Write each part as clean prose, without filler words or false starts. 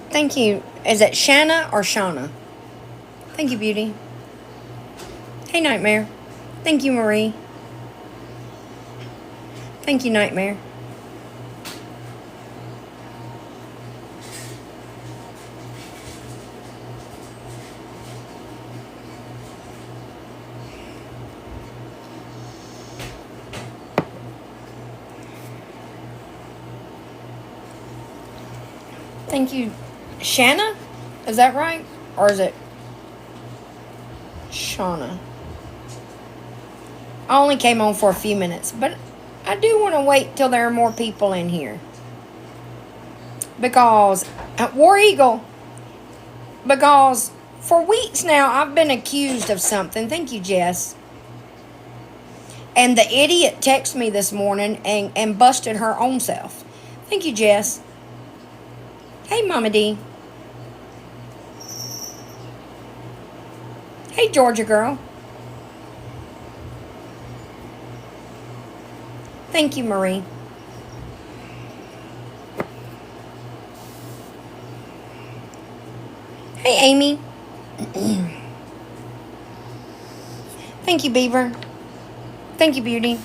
Thank you. Is it Shanna or Shauna? Thank you, Beauty. Hey, Nightmare. Thank you, Marie. Thank you, Nightmare. Thank you, Shanna? Is that right? Or is it Shauna? I only came on for a few minutes, but I do want to wait till there are more people in here. Because, War Eagle, because for weeks now I've been accused of something. Thank you, Jess. And the idiot texted me this morning and busted her own self. Thank you, Jess. Hey, Mama D. Hey, Georgia girl. Thank you, Marie. Hey, Amy. Thank you, Beaver. Thank you, Beauty.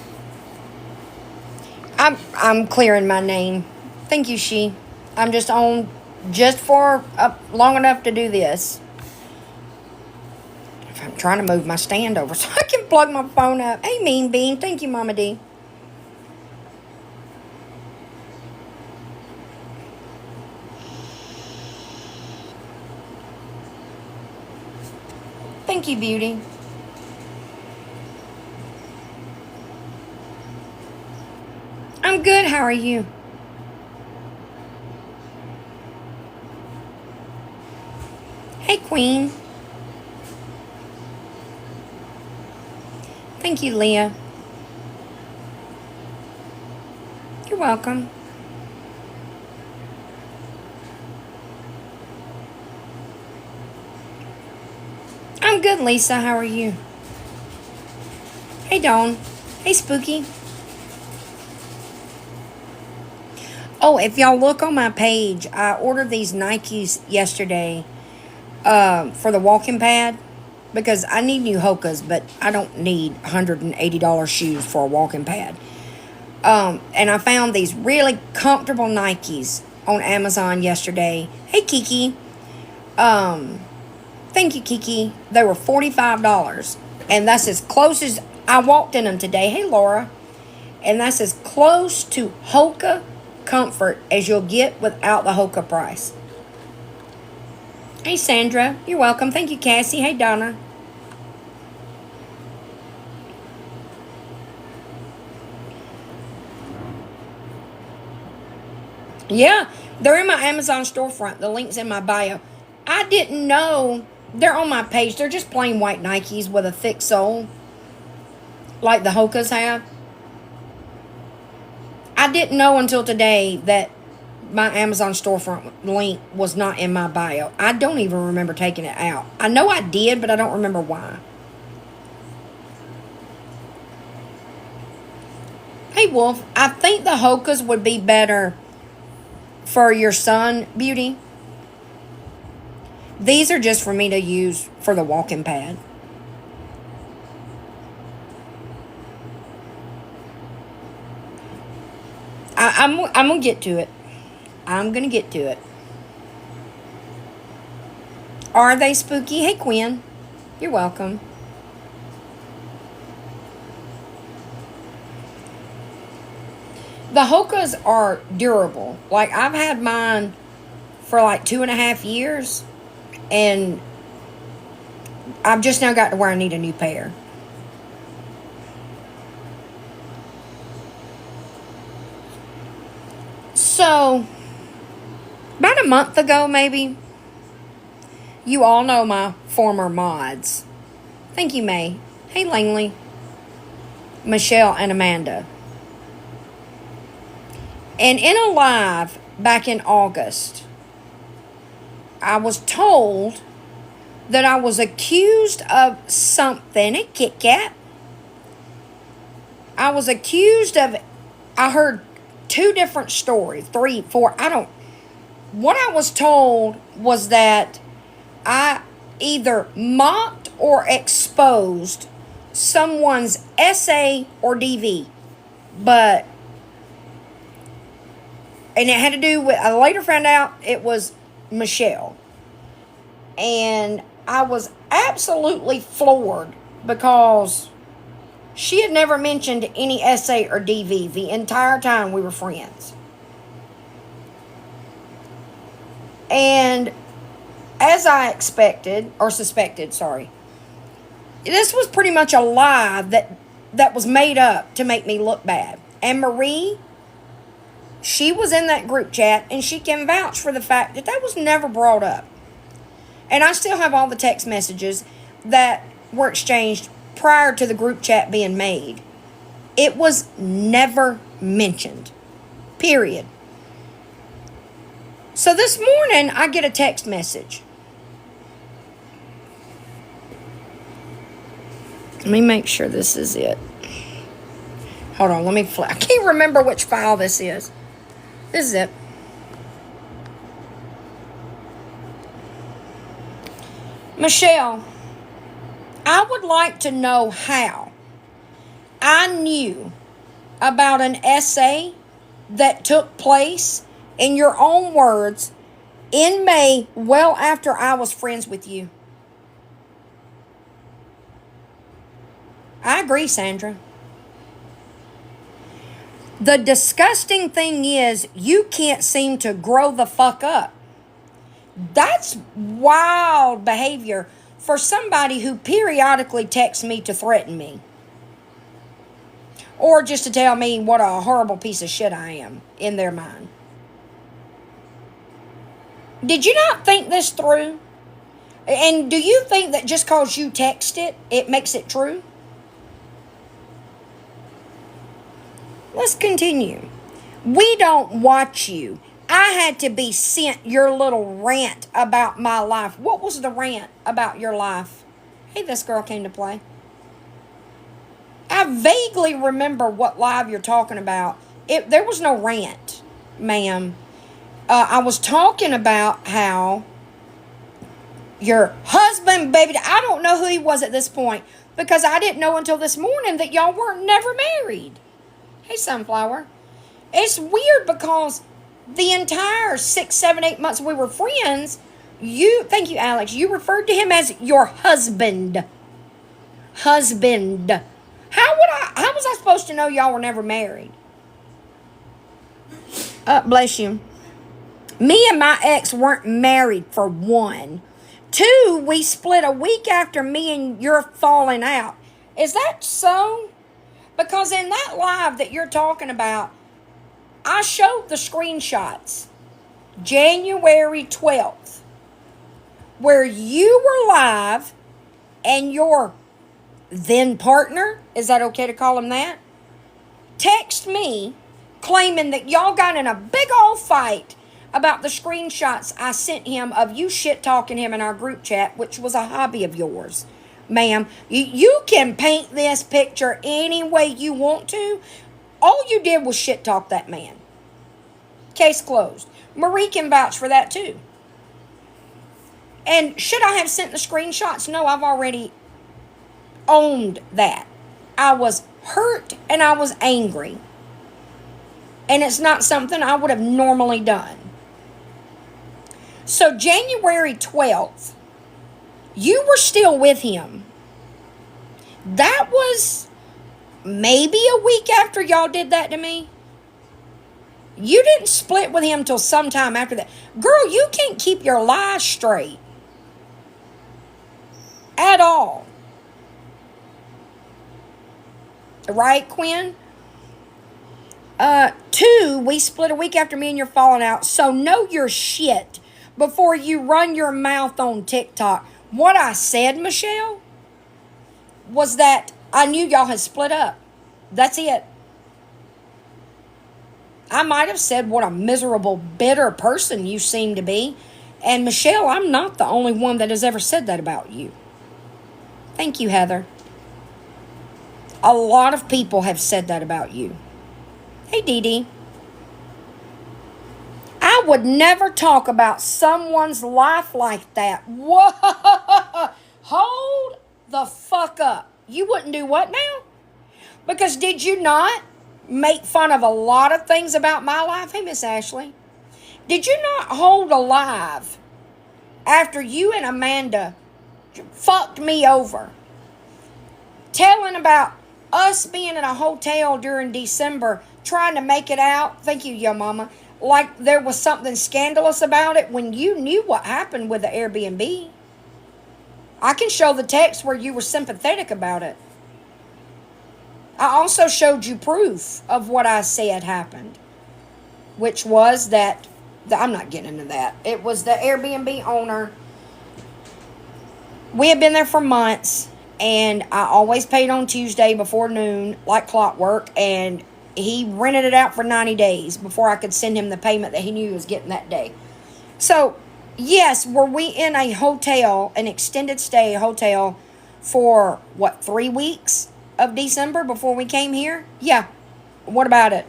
I'm clearing my name. Thank you, She. I'm just on just for long enough to do this. I'm trying to move my stand over so I can plug my phone up. Hey, Mean Bean. Thank you, Mama D. Thank you, Beauty. I'm good. How are you? Hey, Queen. Thank you, Leah. You're welcome. I'm good, Lisa. How are you? Hey, Dawn. Hey, Spooky. Oh, if y'all look on my page, I ordered these Nikes yesterday for the walking pad because I need new Hokas, but I don't need $180 shoes for a walking pad. And I found these really comfortable Nikes on Amazon yesterday. Hey, Kiki. Thank you, Kiki. They were $45. And that's as close as I walked in them today. Hey, Laura. And that's as close to Hoka comfort as you'll get without the Hoka price. Hey, Sandra. You're welcome. Thank you, Cassie. Hey, Donna. Yeah, they're in my Amazon storefront. The link's in my bio. I didn't know they're on my page. They're just plain white Nikes with a thick sole, like the Hokas have. I didn't know until today that my Amazon storefront link was not in my bio. I don't even remember taking it out. I know I did, but I don't remember why. Hey, Wolf, I think the Hokas would be better for your son, Beauty. These are just for me to use for the walking pad. I'm going to get to it. I'm going to get to it. Are they spooky? Hey, Quinn. You're welcome. The Hokas are durable. Like, I've had mine for like 2.5 years, and I've just now got to where I need a new pair. So, about a month ago, maybe, you all know my former mods. Thank you, May. Hey, Langley, Michelle, and Amanda. And in a live back in August, I was told that I was accused of something. Hey, Kit Kat. I was accused of, I heard 2 different stories, 3, 4, what I was told was that I either mocked or exposed someone's SA or DV. And it had to do with, I later found out it was Michelle. And I was absolutely floored because she had never mentioned any SA or DV the entire time we were friends. And as I expected, or suspected, this was pretty much a lie that was made up to make me look bad. And Marie, she was in that group chat, and she can vouch for the fact that was never brought up. And I still have all the text messages that were exchanged prior to the group chat being made. It was never mentioned. Period. So this morning, I get a text message. Let me make sure this is it. Hold on, I can't remember which file this is. This is it. Michelle, I would like to know how I knew about an SA that took place, in your own words, in May, well after I was friends with you. I agree, Sandra. The disgusting thing is, you can't seem to grow the fuck up. That's wild behavior for somebody who periodically texts me to threaten me. Or just to tell me what a horrible piece of shit I am in their mind. Did you not think this through? And do you think that just because you text it, it makes it true? Let's continue. We don't watch you. I had to be sent your little rant about my life. What was the rant about your life? Hey, this girl came to play. I vaguely remember what live you're talking about. There was no rant, ma'am. I was talking about how your husband, baby, I don't know who he was at this point because I didn't know until this morning that y'all weren't never married. Hey, Sunflower. It's weird because the entire 6, 7, 8 months we were friends, thank you, Alex, you referred to him as your husband. Husband. How was I supposed to know y'all were never married? Bless you. Me and my ex weren't married, for 1. 2, we split a week after me and your falling out. Is that so? Because in that live that you're talking about, I showed the screenshots. January 12th. Where you were live and your then partner, is that okay to call him that? Text me claiming that y'all got in a big old fight about the screenshots I sent him of you shit talking him in our group chat, which was a hobby of yours. Ma'am, you can paint this picture any way you want to. All you did was shit talk that man. Case closed. Marie can vouch for that too. And should I have sent the screenshots? No, I've already owned that. I was hurt and I was angry. And it's not something I would have normally done. So January 12th, you were still with him. That was maybe a week after y'all did that to me. You didn't split with him till sometime after that. Girl, you can't keep your lies straight. At all. Right, Quinn? Two, we split a week after me and your falling out. So know your shit before you run your mouth on TikTok. What I said, Michelle, was that I knew y'all had split up. That's it. I might have said what a miserable, bitter person you seem to be. And Michelle, I'm not the only one that has ever said that about you. Thank you, Heather. A lot of people have said that about you. Hey, Dee Dee. I would never talk about someone's life like that. Whoa! Hold the fuck up. You wouldn't do what now? Because did you not make fun of a lot of things about my life? Hey, Miss Ashley. Did you not hold alive after you and Amanda fucked me over? Telling about us being in a hotel during December, trying to make it out. Thank you, yo mama. Like there was something scandalous about it when you knew what happened with the Airbnb. I can show the text where you were sympathetic about it. I also showed you proof of what I said happened, which was that, I'm not getting into that. It was the Airbnb owner. We had been there for months, and I always paid on Tuesday before noon, like clockwork, and he rented it out for 90 days before I could send him the payment that he knew he was getting that day. So, yes, were we in a hotel, an extended stay hotel, for, 3 weeks of December before we came here? Yeah. What about it?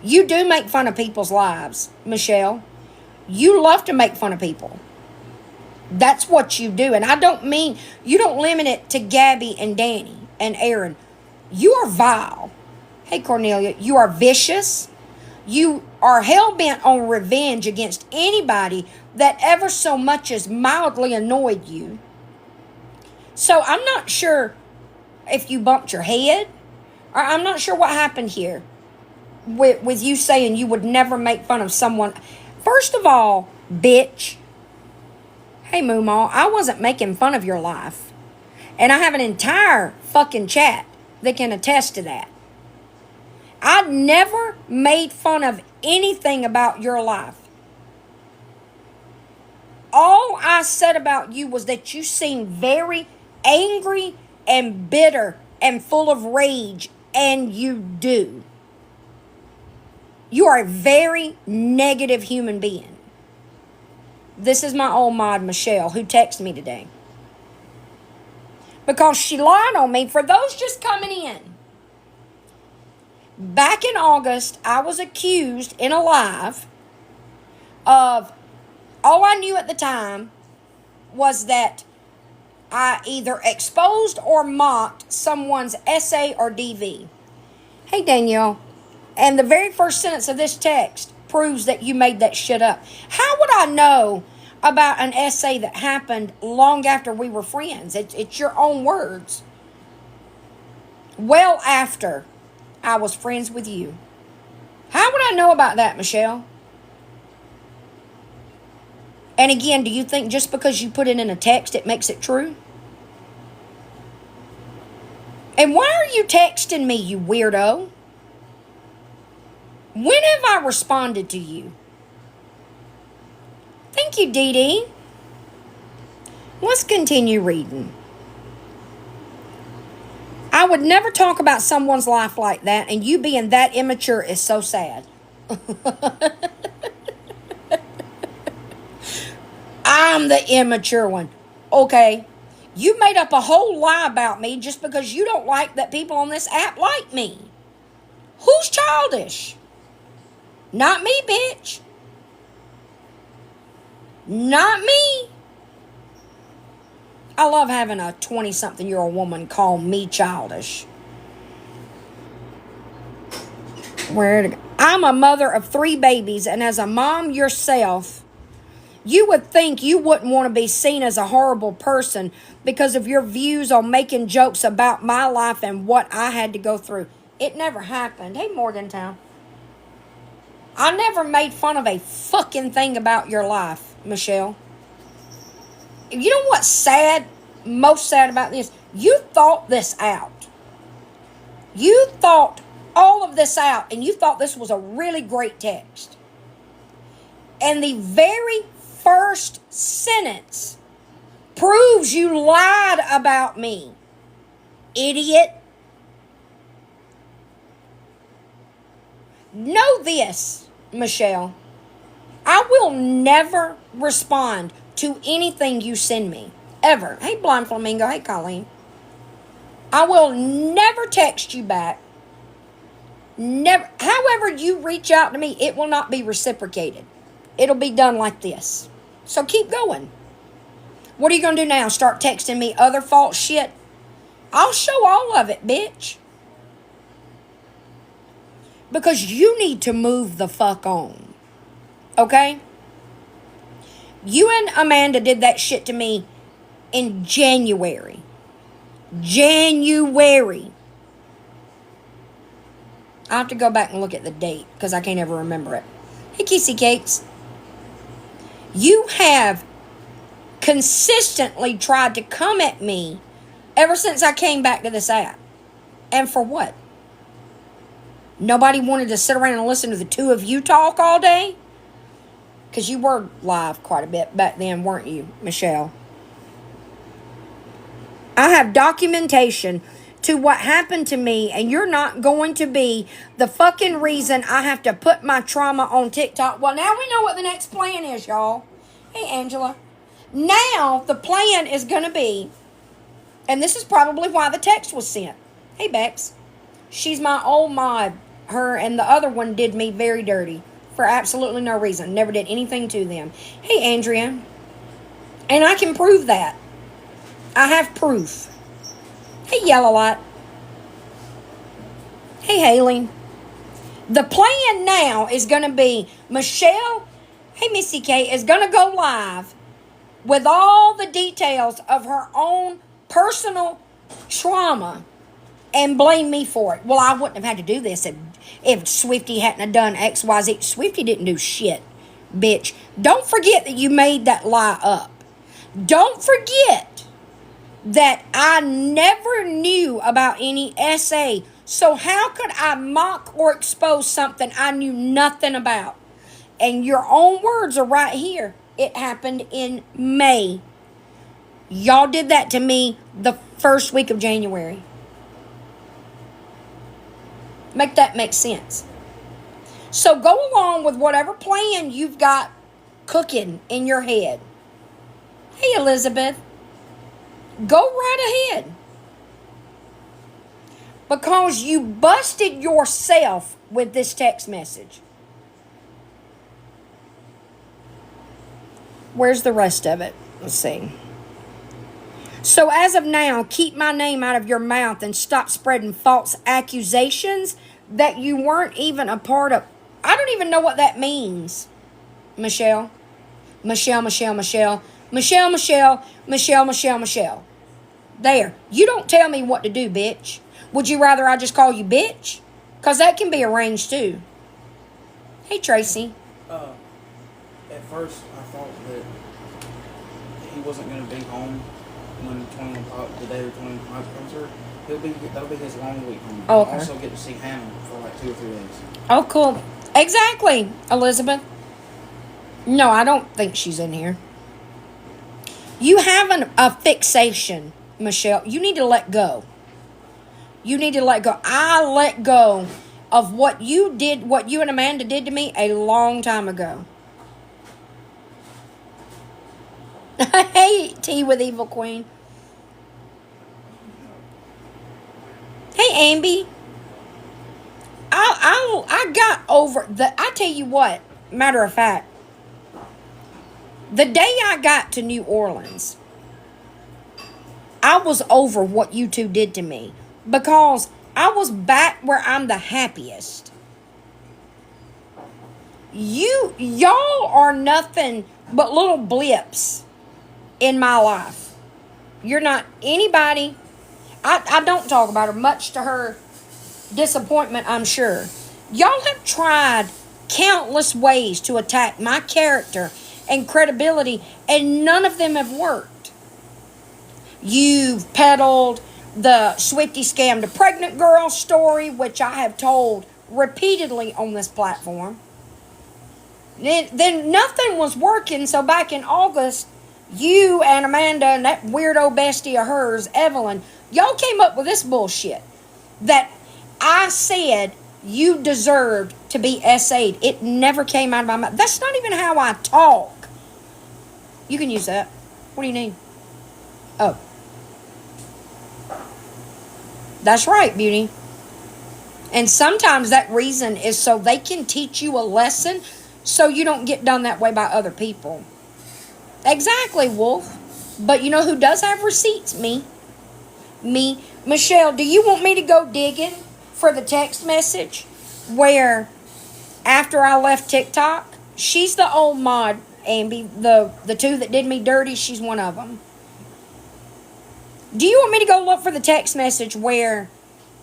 You do make fun of people's lives, Michelle. You love to make fun of people. That's what you do. And I don't mean, you don't limit it to Gabby and Danny and Aaron. You are vile. Hey, Cornelia, you are vicious. You are hell-bent on revenge against anybody that ever so much as mildly annoyed you. So I'm not sure if you bumped your head, or I'm not sure what happened here with you saying you would never make fun of someone. First of all, bitch. Hey, Moomaw, I wasn't making fun of your life. And I have an entire fucking chat that can attest to that. I never made fun of anything about your life. All I said about you was that you seemed very angry and bitter and full of rage, and you do. You are a very negative human being. This is my old mod, Michelle, who texted me today. Because she lied on me. For those just coming in, back in August, I was accused in a live of, all I knew at the time was that I either exposed or mocked someone's essay or DV. Hey, Danielle. And the very first sentence of this text proves that you made that shit up. How would I know about an essay that happened long after we were friends? It's your own words. Well after I was friends with you. How would I know about that, Michelle? And again, do you think just because you put it in a text, it makes it true? And why are you texting me, you weirdo? When have I responded to you? Thank you, Dee Dee. Let's continue reading. I would never talk about someone's life like that, and you being that immature is so sad. I'm the immature one. Okay. You made up a whole lie about me just because you don't like that people on this app like me. Who's childish? Not me, bitch. Not me. I love having a 20-something-year-old woman call me childish. I'm a mother of 3 babies, and as a mom yourself, you would think you wouldn't want to be seen as a horrible person because of your views on making jokes about my life and what I had to go through. It never happened. Hey, Morgantown. I never made fun of a fucking thing about your life, Michelle. You know what's sad? Most sad about this? You thought this out. You thought all of this out and you thought this was a really great text. And the very first sentence proves you lied about me. Idiot. Know this, Michelle. I will never respond to anything you send me. Ever. Hey, Blind Flamingo. Hey, Colleen. I will never text you back. Never. However you reach out to me, it will not be reciprocated. It'll be done like this. So keep going. What are you going to do now? Start texting me other false shit? I'll show all of it, bitch. Because you need to move the fuck on. Okay? You and Amanda did that shit to me in January. January. I have to go back and look at the date because I can't ever remember it. Hey, Kissy Cakes. You have consistently tried to come at me ever since I came back to this app. And for what? Nobody wanted to sit around and listen to the two of you talk all day? Because you were live quite a bit back then, weren't you, Michelle? I have documentation to what happened to me, and you're not going to be the fucking reason I have to put my trauma on TikTok. Well, now we know what the next plan is, y'all. Hey, Angela. Now, the plan is going to be, and this is probably why the text was sent. Hey, Bex. She's my old mod. Her and the other one did me very dirty for absolutely no reason. Never did anything to them. Hey, Andrea. And I can prove that. I have proof. Hey, Yellow Light. Hey, Haley. The plan now is going to be Michelle, hey, Missy K, is going to go live with all the details of her own personal trauma and blame me for it. Well, I wouldn't have had to do this if Swifty hadn't have done XYZ. Swifty didn't do shit, bitch. Don't forget that you made that lie up. Don't forget that I never knew about any SA. So how could I mock or expose something I knew nothing about? And your own words are right here. It happened in May. Y'all did that to me the first week of January. Make that make sense. So go along with whatever plan you've got cooking in your head. Hey, Elizabeth. Go right ahead. Because you busted yourself with this text message. Where's the rest of it? Let's see. So as of now, keep my name out of your mouth and stop spreading false accusations that you weren't even a part of. I don't even know what that means. Michelle. Michelle. There. You don't tell me what to do, bitch. Would you rather I just call you bitch? Because that can be arranged too. Hey, Tracy. At first, I thought that he wasn't going to be home when the day of the 21 concert. That'll be his long week home. Oh, okay. I'll also get to see Hannah for like 2 or 3 days. Oh, cool. Exactly, Elizabeth. No, I don't think she's in here. You have a fixation, Michelle. You need to let go. You need to let go. I let go of what you did, what you and Amanda did to me a long time ago. Hey, Tea with Evil Queen. Hey, Ambi. I got over I tell you what, matter of fact, the day I got to New Orleans, I was over what you two did to me because I was back where I'm the happiest. Y'all are nothing but little blips in my life. You're not anybody. I don't talk about her, much to her disappointment, I'm sure. Y'all have tried countless ways to attack my character and credibility, and none of them have worked. You've peddled the Swifty scammed a pregnant girl story, which I have told repeatedly on this platform. Then nothing was working, so back in August, you and Amanda and that weirdo bestie of hers, Evelyn, y'all came up with this bullshit that I said you deserved to be SA'd. It never came out of my mouth. That's not even how I talk. You can use that. What do you need? Oh. That's right, beauty. And sometimes that reason is so they can teach you a lesson so you don't get done that way by other people. Exactly, Wolf. But you know who does have receipts? Me. Michelle, do you want me to go digging for the text message where after I left TikTok, she's the old mod, Ambi, the two that did me dirty, she's one of them. Do you want me to go look for the text message where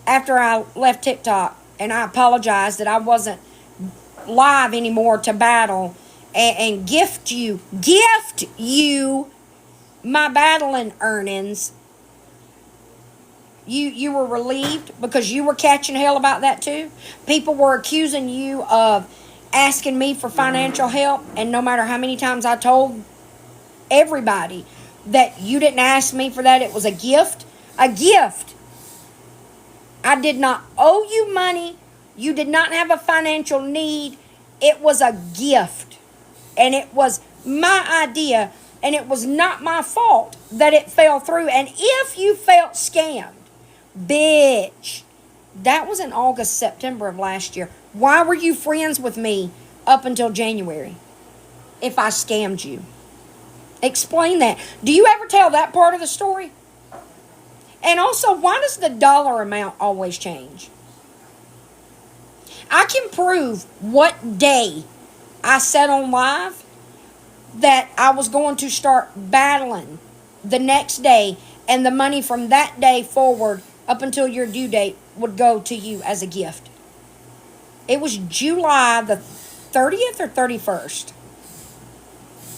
after I left TikTok and I apologized that I wasn't live anymore to battle and gift you my battling earnings? You were relieved because you were catching hell about that too. People were accusing you of asking me for financial help, and no matter how many times I told everybody that you didn't ask me for that, it was a gift. A gift. I did not owe you money. You did not have a financial need. It was a gift. And it was my idea, and it was not my fault that it fell through. And if you felt scammed, bitch, that was in August, September of last year. Why were you friends with me up until January if I scammed you? Explain that. Do you ever tell that part of the story? And also, why does the dollar amount always change? I can prove what day I said on live that I was going to start battling the next day, and the money from that day forward up until your due date would go to you as a gift. It was July the 30th or 31st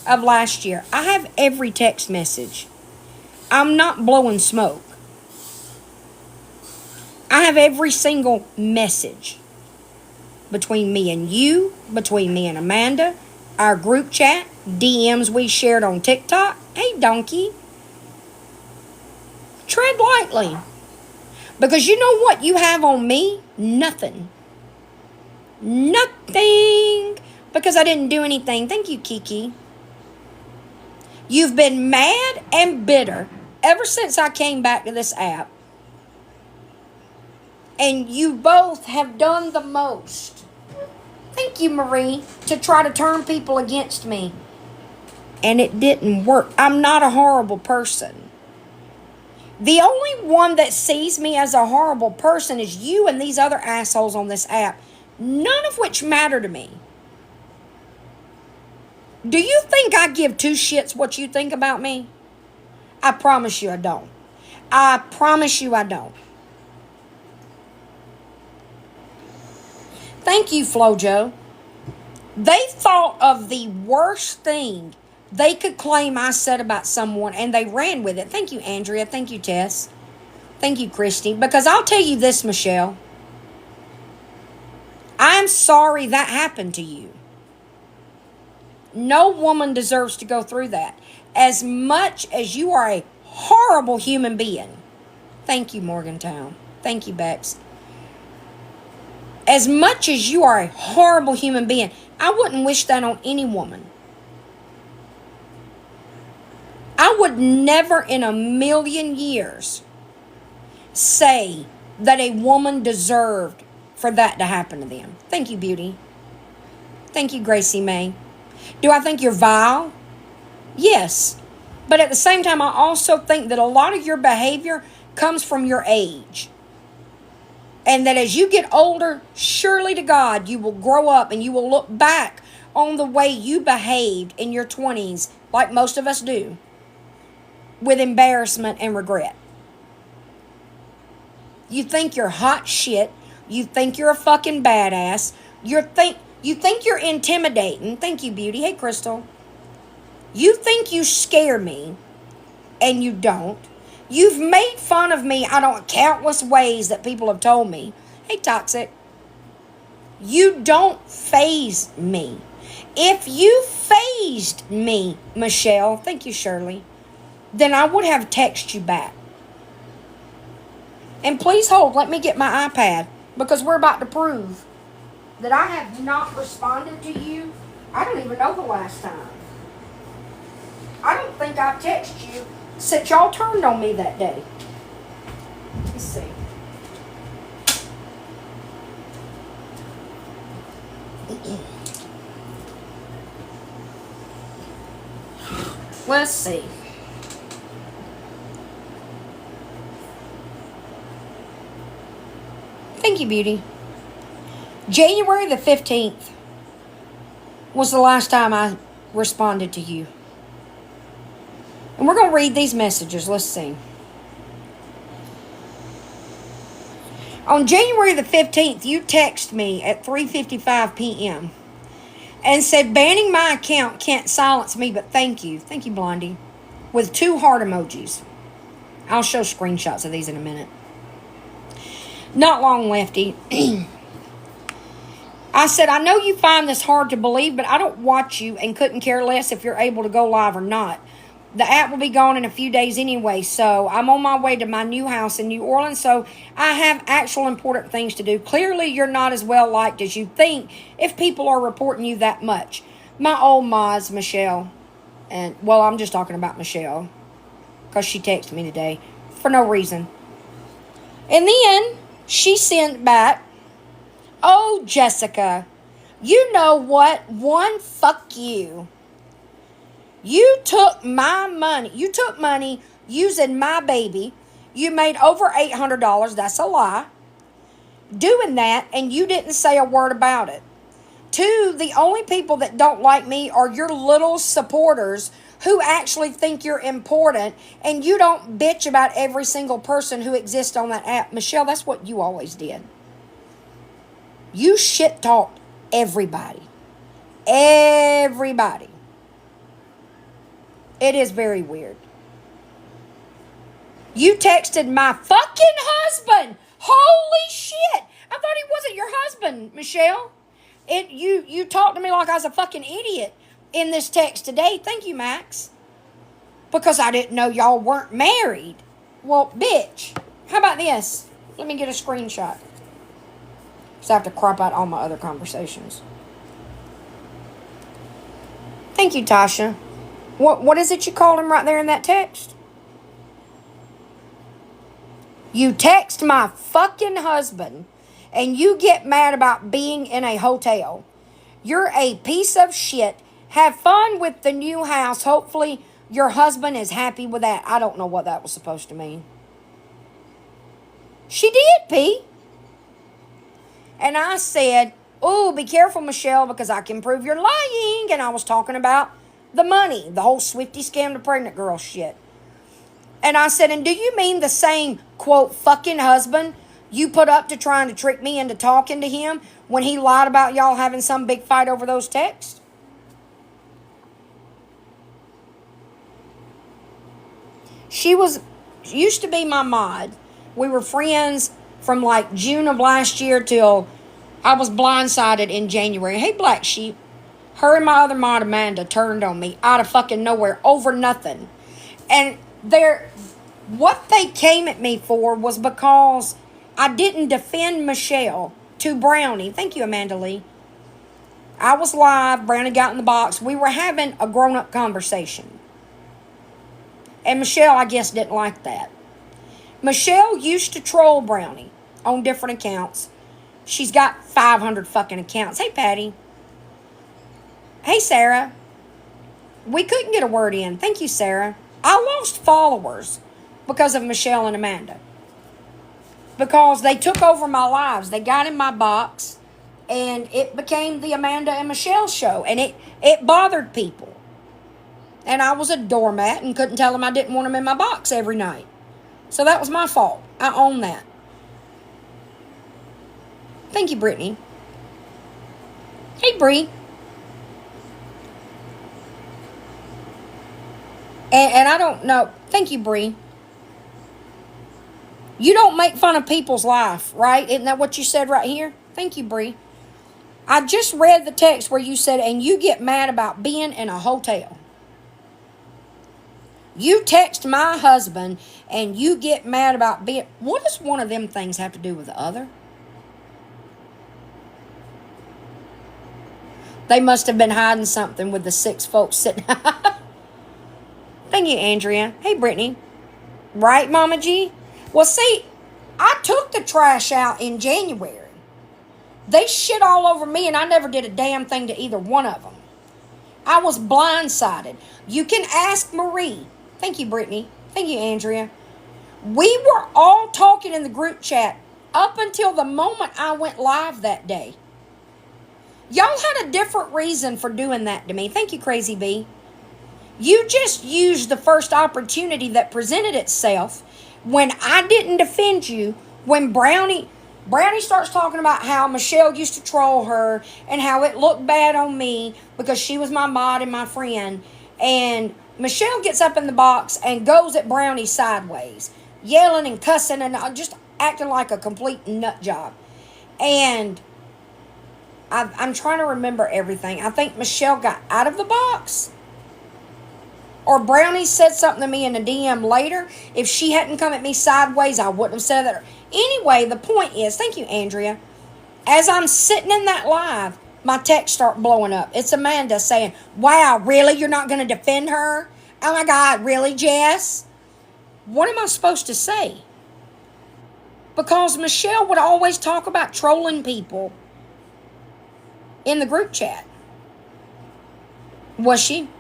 of last year. I have every text message. I'm not blowing smoke. I have every single message between me and you, between me and Amanda, our group chat, DMs we shared on TikTok. Hey, donkey. Tread lightly. Because you know what you have on me? Nothing. Nothing. Because I didn't do anything. Thank you, Kiki. You've been mad and bitter ever since I came back to this app. And you both have done the most. Thank you, Marie, to try to turn people against me. And it didn't work. I'm not a horrible person. The only one that sees me as a horrible person is you and these other assholes on this app, none of which matter to me. Do you think I give two shits what you think about me? I promise you I don't. I promise you I don't. Thank you, Flojo. They thought of the worst thing they could claim I said about someone, and they ran with it. Thank you, Andrea. Thank you, Tess. Thank you, Christy. Because I'll tell you this, Michelle. I'm sorry that happened to you. No woman deserves to go through that. As much as you are a horrible human being. Thank you, Morgantown. Thank you, Bex. As much as you are a horrible human being, I wouldn't wish that on any woman. I would never in a million years say that a woman deserved for that to happen to them. Thank you, Beauty. Thank you, Gracie May. Do I think you're vile? Yes. But at the same time, I also think that a lot of your behavior comes from your age. And that as you get older, surely to God, you will grow up and you will look back on the way you behaved in your 20s, like most of us do, with embarrassment and regret. You think you're hot shit. You think you're a fucking badass. You think you're intimidating. Thank you, Beauty. Hey, Crystal. You think you scare me, and you don't. You've made fun of me, I don't countless ways that people have told me. Hey, Toxic. You don't faze me. If you fazed me, Michelle, thank you, Shirley, then I would have texted you back. And please hold, let me get my iPad, because we're about to prove that I have not responded to you. I don't even know the last time. I don't think I've texted you since y'all turned on me that day. Let's see. Let's see. Thank you, Beauty. January the 15th was the last time I responded to you. And we're going to read these messages. Let's see. On January the 15th, you texted me at 3:55 p.m. and said, banning my account can't silence me, but thank you. Thank you, Blondie. With 2 heart emojis. I'll show screenshots of these in a minute. Not long, Lefty. I said, I know you find this hard to believe, but I don't watch you and couldn't care less if you're able to go live or not. The app will be gone in a few days anyway, so I'm on my way to my new house in New Orleans, so I have actual important things to do. Clearly, you're not as well liked as you think if people are reporting you that much. My old Maz, Michelle, and, well, I'm just talking about Michelle, because she texted me today for no reason. And then she sent back, oh, Jessica, you know what? One, fuck you. You took my money. You took money using my baby. You made over $800. That's a lie. Doing that, and you didn't say a word about it. 2, the only people that don't like me are your little supporters who actually think you're important, and you don't bitch about every single person who exists on that app. Michelle, that's what you always did. You shit talked everybody. Everybody. It is very weird. You texted my fucking husband. Holy shit. I thought he wasn't your husband, Michelle. You talked to me like I was a fucking idiot in this text today. Thank you, Max. Because I didn't know y'all weren't married. Well, bitch. How about this? Let me get a screenshot. So I have to crop out all my other conversations. Thank you, Tasha. What is it you called him right there in that text? You text my fucking husband and you get mad about being in a hotel. You're a piece of shit. Have fun with the new house. Hopefully your husband is happy with that. I don't know what that was supposed to mean. She did, P. And I said, oh, be careful, Michelle, because I can prove you're lying. And I was talking about the money, the whole Swifty scam to pregnant girl shit. And I said, and do you mean the same, quote, fucking husband you put up to trying to trick me into talking to him when he lied about y'all having some big fight over those texts? She used to be my mod. We were friends from like June of last year till I was blindsided in January. Hey, Black Sheep. Her and my other mod, Amanda, turned on me out of fucking nowhere over nothing. And what they came at me for was because I didn't defend Michelle to Brownie. Thank you, Amanda Lee. I was live. Brownie got in the box. We were having a grown-up conversation. And Michelle, I guess, didn't like that. Michelle used to troll Brownie on different accounts. She's got 500 fucking accounts. Hey, Patty. Hey, Sarah. We couldn't get a word in. Thank you, Sarah. I lost followers because of Michelle and Amanda. Because they took over my lives. They got in my box. And it became the Amanda and Michelle show. And it bothered people. And I was a doormat and couldn't tell them I didn't want them in my box every night. So that was my fault. I own that. Thank you, Brittany. Hey, Bree. And I don't know. Thank you, Bree. You don't make fun of people's life, right? Isn't that what you said right here? Thank you, Bree. I just read the text where you said, and you get mad about being in a hotel. You text my husband and you get mad about being. What does one of them things have to do with the other? They must have been hiding something with the 6 folks sitting. Thank you, Andrea. Hey, Brittany. Right, Mama G? Well, see, I took the trash out in January. They shit all over me, and I never did a damn thing to either one of them. I was blindsided. You can ask Marie. Thank you, Brittany. Thank you, Andrea. We were all talking in the group chat up until the moment I went live that day. Y'all had a different reason for doing that to me. Thank you, Crazy B. You just used the first opportunity that presented itself when I didn't defend you, when Brownie starts talking about how Michelle used to troll her and how it looked bad on me because she was my mod and my friend. And Michelle gets up in the box and goes at Brownie sideways, yelling and cussing and just acting like a complete nut job. And I'm trying to remember everything. I think Michelle got out of the box. Or Brownie said something to me in a DM later. If she hadn't come at me sideways, I wouldn't have said that. Anyway, the point is, thank you, Andrea. As I'm sitting in that live, my texts start blowing up. It's Amanda saying, wow, really? You're not going to defend her? Oh my God, really, Jess? What am I supposed to say? Because Michelle would always talk about trolling people in the group chat. Was she?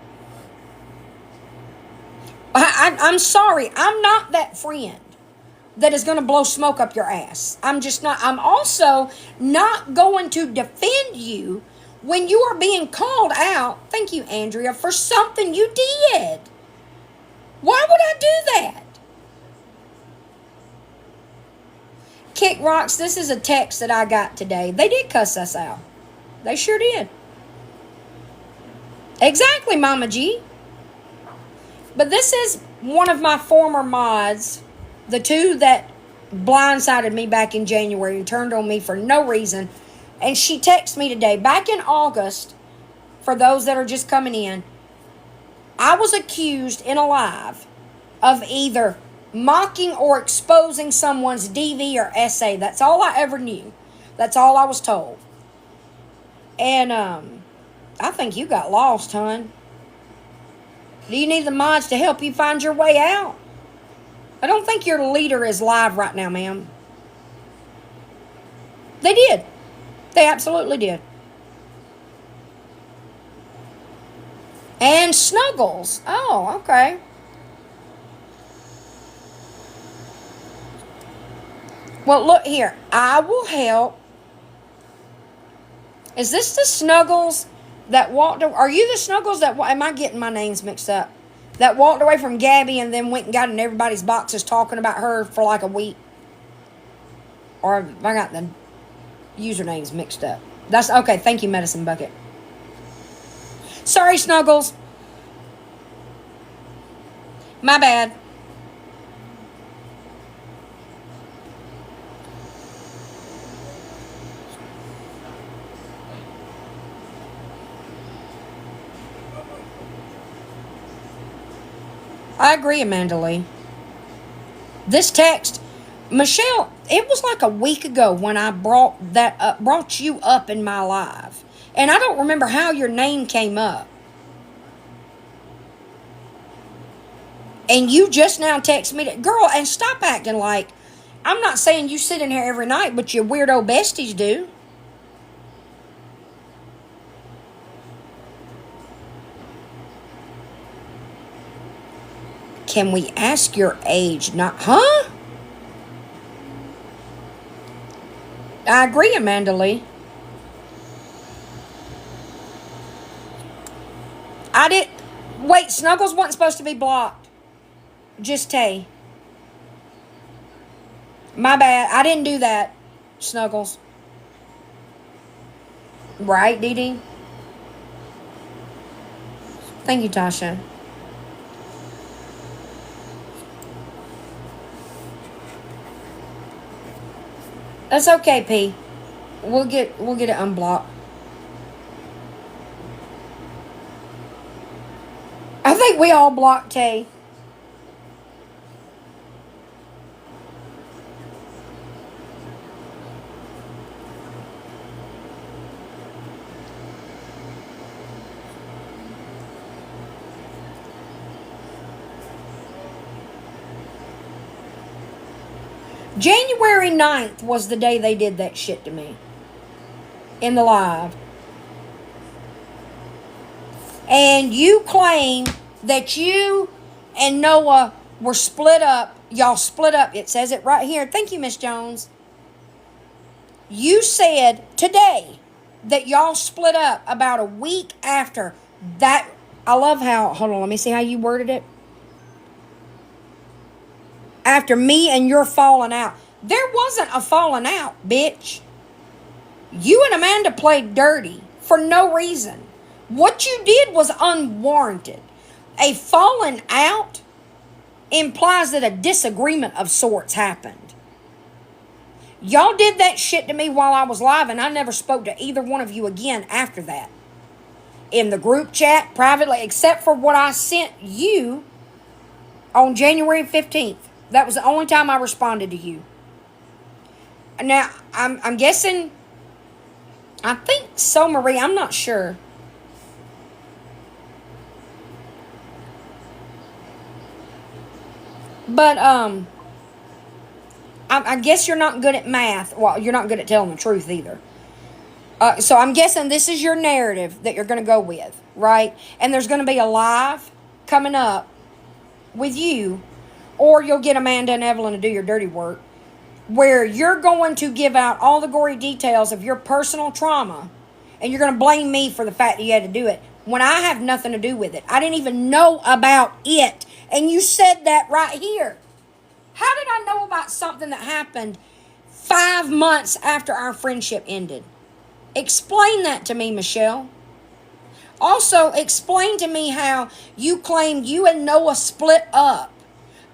I'm sorry. I'm not that friend that is going to blow smoke up your ass. I'm just not. I'm also not going to defend you when you are being called out, thank you, Andrea, for something you did. Why would I do that? Kick Rocks, this is a text that I got today. They did cuss us out. They sure did. Exactly, Mama G. But this is one of my former mods, the 2 that blindsided me back in January and turned on me for no reason. And she texted me today, back in August, for those that are just coming in, I was accused in a live of either mocking or exposing someone's DV or SA. That's all I ever knew. That's all I was told. And I think you got lost, hon. Do you need the mods to help you find your way out? I don't think your leader is live right now, ma'am. They did. They absolutely did. And Snuggles. Oh, okay. Well, look here. I will help. Is this the Snuggles that walked? Are you the Snuggles that? Am I getting my names mixed up? That walked away from Gabby and then went and got in everybody's boxes talking about her for like a week? Or have I got the usernames mixed up? That's okay. Thank you, Medicine Bucket. Sorry, Snuggles. My bad. I agree, Amanda Lee. This text, Michelle, it was like a week ago when I brought you up in my live. And I don't remember how your name came up. And you just now text me, girl, and stop acting like, I'm not saying you sit in here every night, but your weirdo besties do. Can we ask your age? Huh? I agree, Amanda Lee. Wait, Snuggles wasn't supposed to be blocked. Just Tay. My bad. I didn't do that, Snuggles. Right, Dee Dee? Thank you, Tasha. That's okay, P. We'll get it unblocked. I think we all blocked Tay. January 9th was the day they did that shit to me. In the live. And you claim that you and Noah were split up. Y'all split up. It says it right here. Thank you, Miss Jones. You said today that y'all split up about a week after that. I love how, hold on, let me see how you worded it. After me and your falling out. There wasn't a falling out, bitch. You and Amanda played dirty for no reason. What you did was unwarranted. A falling out implies that a disagreement of sorts happened. Y'all did that shit to me while I was live, and I never spoke to either one of you again after that. In the group chat, privately, except for what I sent you on January 15th. That was the only time I responded to you. Now, I'm guessing, I think so, Marie, I'm not sure. But, I guess you're not good at math. Well, you're not good at telling the truth either. So I'm guessing this is your narrative that you're going to go with, right? And there's going to be a live coming up with you, or you'll get Amanda and Evelyn to do your dirty work, where you're going to give out all the gory details of your personal trauma, and you're going to blame me for the fact that you had to do it, when I have nothing to do with it. I didn't even know about it. And you said that right here. How did I know about something that happened 5 months after our friendship ended? Explain that to me, Michelle. Also, explain to me how you claimed you and Noah split up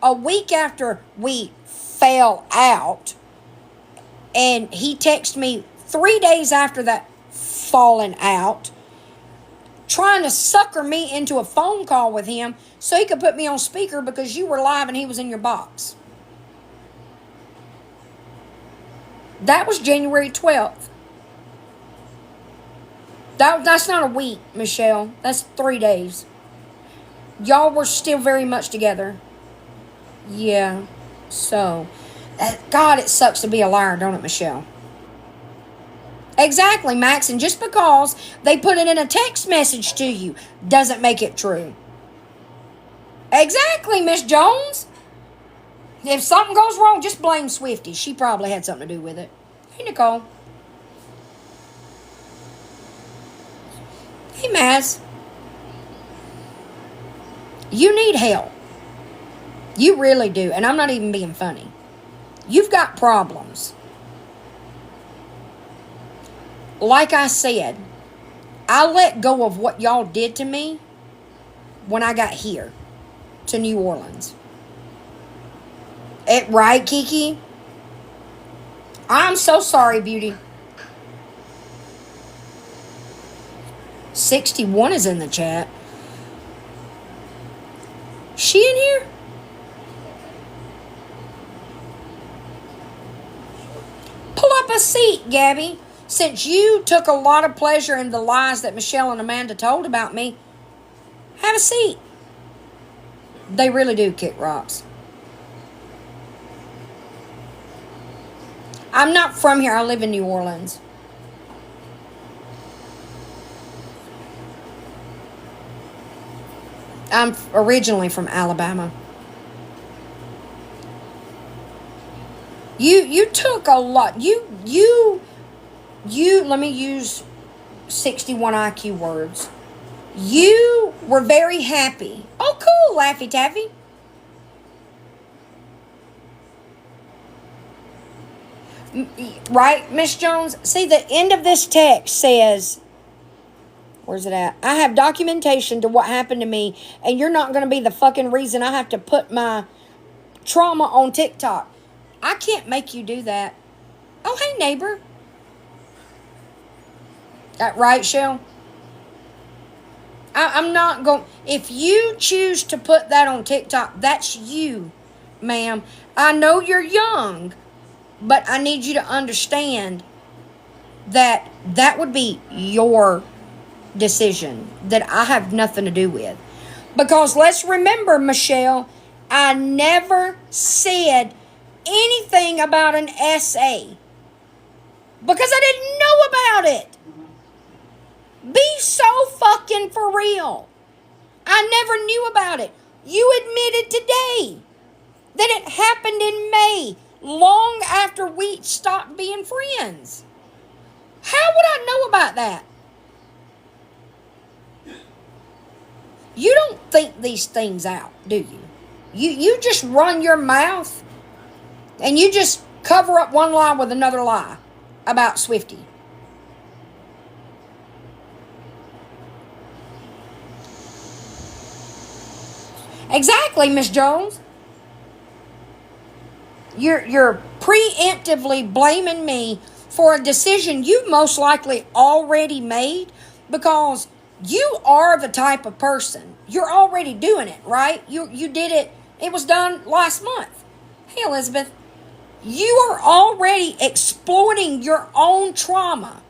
a week after we fell out, and he texted me 3 days after that falling out, trying to sucker me into a phone call with him so he could put me on speaker because you were live and he was in your box. That was January 12th. That's not a week, Michelle. That's 3 days. Y'all were still very much together. Yeah. So, God, it sucks to be a liar, don't it, Michelle? Exactly, Max. And just because they put it in a text message to you doesn't make it true. Exactly, Miss Jones. If something goes wrong, just blame Swifty. She probably had something to do with it. Hey, Nicole. Hey, Maz. You need help. You really do. And I'm not even being funny. You've got problems. Like I said, I let go of what y'all did to me when I got here to New Orleans. Right, Kiki? I'm so sorry, beauty. 61 is in the chat. She in here? Pull up a seat, Gabby. Since you took a lot of pleasure in the lies that Michelle and Amanda told about me, have a seat. They really do kick rocks. I'm not from here. I live in New Orleans. I'm originally from Alabama. You took a lot. You let me use 61 IQ words. You were very happy. Oh, cool, Laffy Taffy. Right, Miss Jones? See, the end of this text says, where's it at? I have documentation to what happened to me, and you're not going to be the fucking reason I have to put my trauma on TikTok. I can't make you do that. Oh, hey, neighbor. That right, Shell? I'm not going. If you choose to put that on TikTok, that's you, ma'am. I know you're young, but I need you to understand that that would be your decision that I have nothing to do with. Because let's remember, Michelle, I never said anything about an SA because I didn't know about it. Be so fucking for real. I never knew about it. You admitted today that it happened in May, long after we stopped being friends. How would I know about that? You don't think these things out, do you? You just run your mouth and you just cover up one lie with another lie about Swifty. Exactly, Miss Jones. You're preemptively blaming me for a decision you most likely already made because you are the type of person. You're already doing it, right? You did it. It was done last month. Hey, Elizabeth, you are already exploiting your own trauma,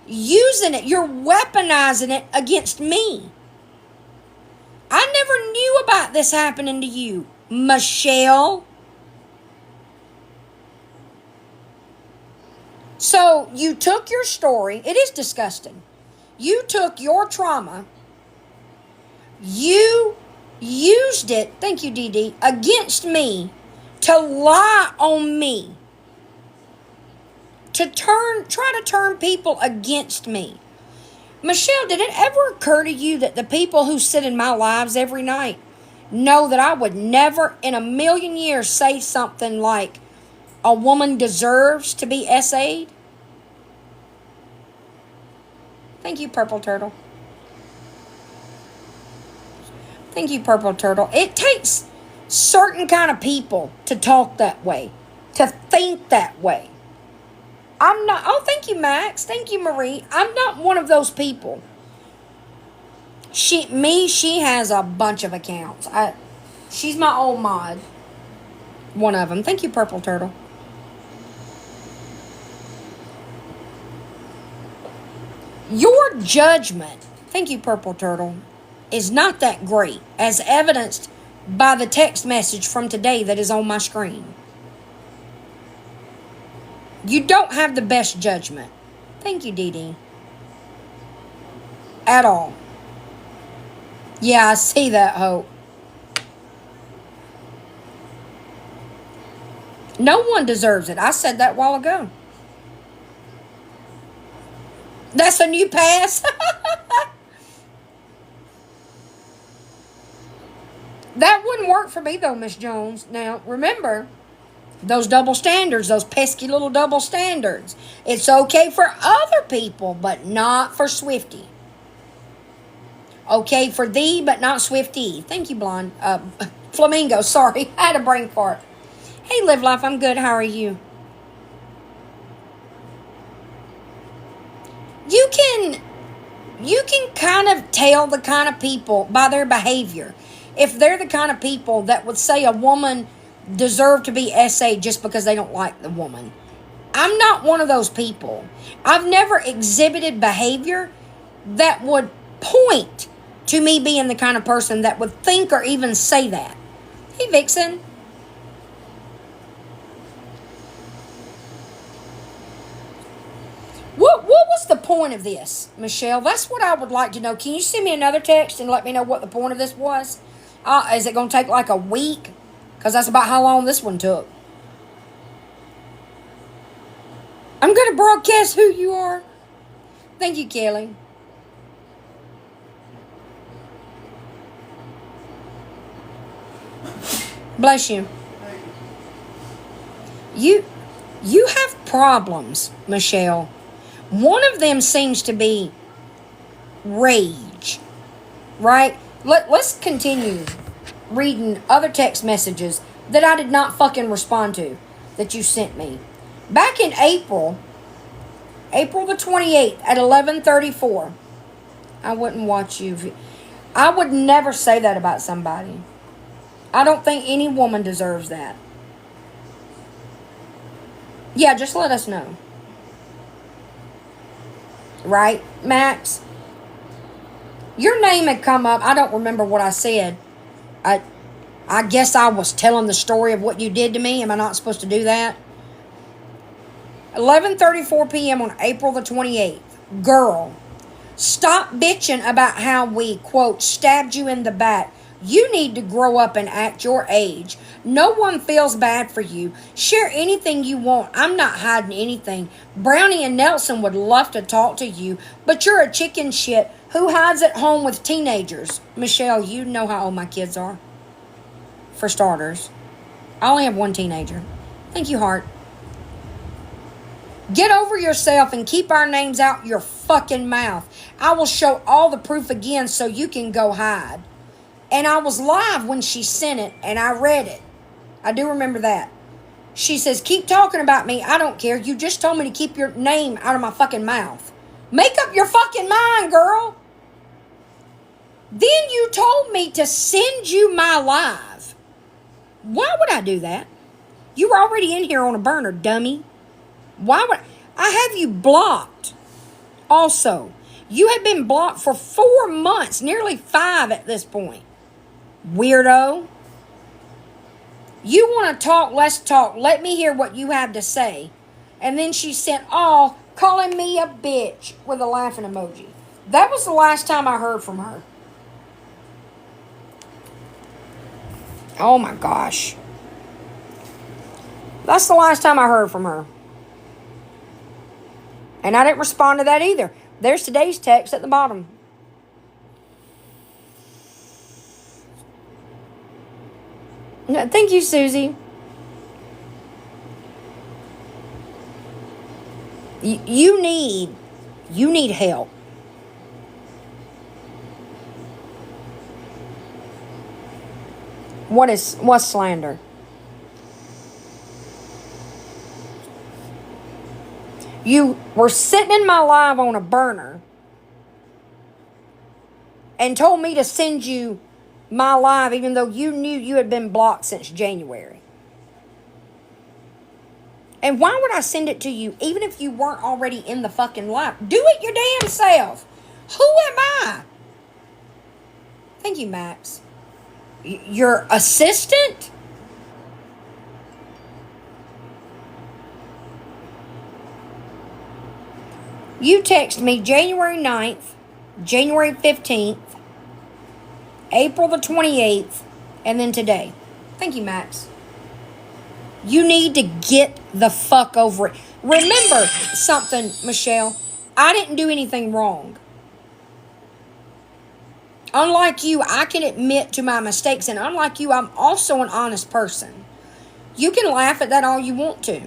using it. You're weaponizing it against me. I never knew about this happening to you, Michelle. So you took your story. It is disgusting. You took your trauma. You used it, thank you, Dee Dee, against me to lie on me. To try to turn people against me. Michelle, did it ever occur to you that the people who sit in my lives every night know that I would never in a million years say something like, a woman deserves to be SA'd? Thank you, Purple Turtle. Thank you, Purple Turtle. It takes certain kind of people to talk that way, to think that way. I'm not. Oh, thank you, Max. Thank you, Marie. I'm not one of those people. She has a bunch of accounts. She's my old mod. One of them. Thank you, Purple Turtle. Your judgment, thank you, Purple Turtle, is not that great, as evidenced by the text message from today that is on my screen. You don't have the best judgment. Thank you, Dee Dee. At all. Yeah, I see that, Hope. No one deserves it. I said that a while ago. That's a new pass. That wouldn't work for me, though, Miss Jones. Now, remember, those double standards, those pesky little double standards. It's okay for other people, but not for Swifty. Okay for thee, but not Swifty. Thank you, Blonde. Flamingo, sorry. I had a brain fart. Hey, Live Life, I'm good. How are you? You can kind of tell the kind of people by their behavior. If they're the kind of people that would say a woman deserved to be SA just because they don't like the woman. I'm not one of those people. I've never exhibited behavior that would point to me being the kind of person that would think or even say that. Hey, Vixen. What was the point of this, Michelle? That's what I would like to know. Can you send me another text and let me know what the point of this was? Is it going to take like a week? Because that's about how long this one took. I'm going to broadcast who you are. Thank you, Kelly. Bless you. You have problems, Michelle. One of them seems to be rage, right? Let's continue reading other text messages that I did not fucking respond to that you sent me. Back in April the 28th at 11:34. I wouldn't watch you. I would never say that about somebody. I don't think any woman deserves that. Yeah, just let us know. Right, Max? Your name had come up. I don't remember what I said. I I guess I was telling the story of what you did to me. Am I not supposed to do that? 11:34 p.m. on April the 28th. Girl, stop bitching about how we, quote, stabbed you in the back. You need to grow up and act your age. No one feels bad for you. Share anything you want. I'm not hiding anything. Brownie and Nelson would love to talk to you, but you're a chicken shit who hides at home with teenagers. Michelle, you know how old my kids are. For starters, I only have one teenager. Thank you, Heart. Get over yourself and keep our names out your fucking mouth. I will show all the proof again so you can go hide. And I was live when she sent it, and I read it. I do remember that. She says, keep talking about me. I don't care. You just told me to keep your name out of my fucking mouth. Make up your fucking mind, girl. Then you told me to send you my live. Why would I do that? You were already in here on a burner, dummy. Why would I have you blocked? Also, you had been blocked for 4 months, nearly 5 at this point. Weirdo. You want to talk, let's talk. Let me hear what you have to say. And then she sent, oh, calling me a bitch with a laughing emoji. That was the last time I heard from her. Oh my gosh. That's the last time I heard from her. And I didn't respond to that either. There's today's text at the bottom. Thank you, Susie. You need help. What's slander? You were sitting in my live on a burner and told me to send you my live even though you knew you had been blocked since January. And why would I send it to you even if you weren't already in the fucking live? Do it your damn self. Who am I? Thank you, Max. Your assistant? You text me January 9th, January 15th, April the 28th, and then today. Thank you, Max. You need to get the fuck over it. Remember something, Michelle. I didn't do anything wrong. Unlike you, I can admit to my mistakes, and unlike you, I'm also an honest person. You can laugh at that all you want to.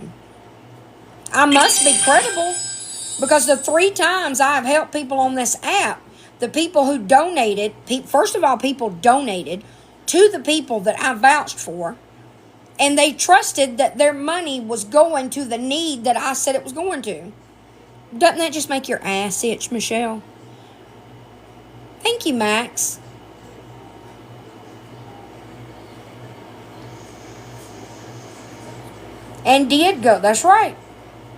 I must be credible. Because the 3 times I've helped people on this app, the people who donated, first of all, people donated to the people that I vouched for, and they trusted that their money was going to the need that I said it was going to. Doesn't that just make your ass itch, Michelle? Thank you, Max. And did go, that's right.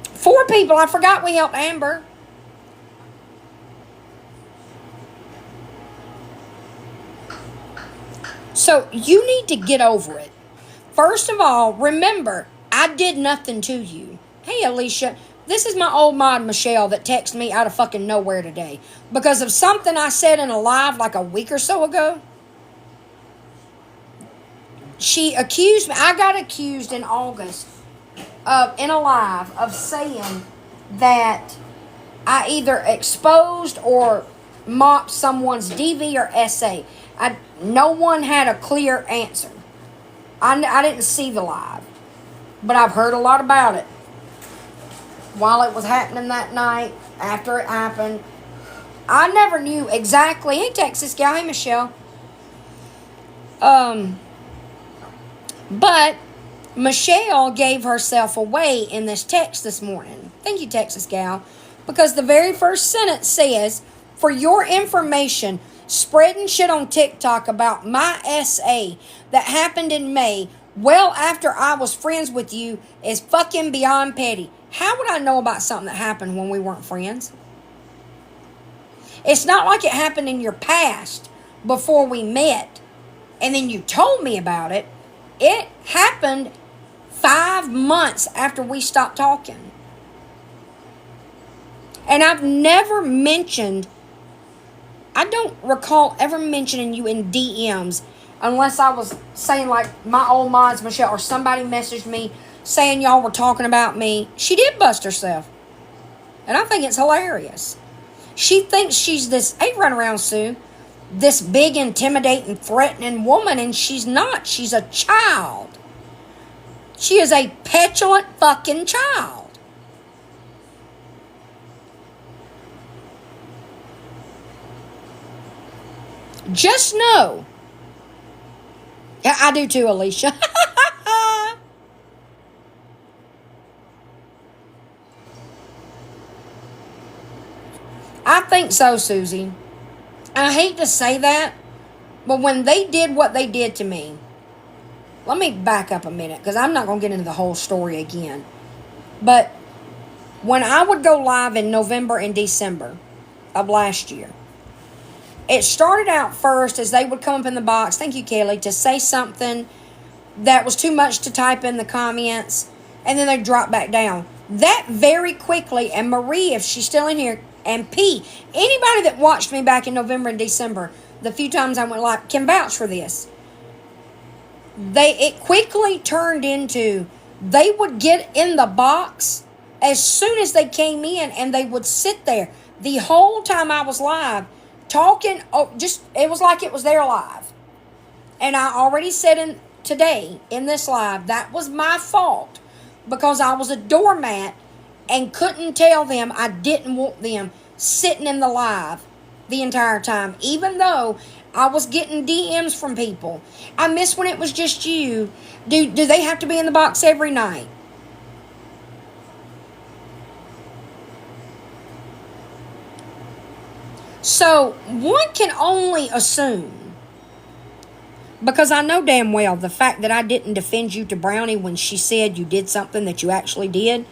4 people. I forgot we helped Amber. So you need to get over it. First of all, remember, I did nothing to you. Hey, Alicia, this is my old mod, Michelle, that texted me out of fucking nowhere today. Because of something I said in a live like a week or so ago. She accused me. I got accused in August in a live of saying that I either exposed or mocked someone's DV or SA. No one had a clear answer. I didn't see the live, but I've heard a lot about it. While it was happening that night, after it happened, I never knew exactly. Hey, Texas gal. Hey, Michelle. But Michelle gave herself away in this text this morning. Thank you, Texas gal. Because the very first sentence says, for your information, spreading shit on TikTok about my SA that happened in May, well after I was friends with you, is fucking beyond petty. How would I know about something that happened when we weren't friends? It's not like it happened in your past before we met and then you told me about it. It happened 5 months after we stopped talking. And I've never mentioned, I don't recall ever mentioning you in DMs unless I was saying like my old mods, Michelle, or somebody messaged me saying y'all were talking about me. She did bust herself. And I think it's hilarious. She thinks she's this, hey, run around Sue, this big, intimidating, threatening woman, and she's not. She's a child. She is a petulant fucking child. Just know. Yeah, I do too, Alicia. I think so, Susie. I hate to say that, but when they did what they did to me, let me back up a minute because I'm not going to get into the whole story again. But when I would go live in November and December of last year, it started out first as they would come up in the box, thank you, Kelly, to say something that was too much to type in the comments, and then they'd drop back down. That very quickly, and Marie, if she's still in here, and P, anybody that watched me back in November and December, the few times I went live, can vouch for this. It quickly turned into, they would get in the box as soon as they came in, and they would sit there the whole time I was live, talking. Oh, just it was like it was their live. And I already said today in this live that was my fault because I was a doormat and couldn't tell them I didn't want them sitting in the live the entire time, even though I was getting DMs from people. I miss when it was just you. Do they have to be in the box every night? So one can only assume, because I know damn well the fact that I didn't defend you to Brownie when she said you did something that you actually did,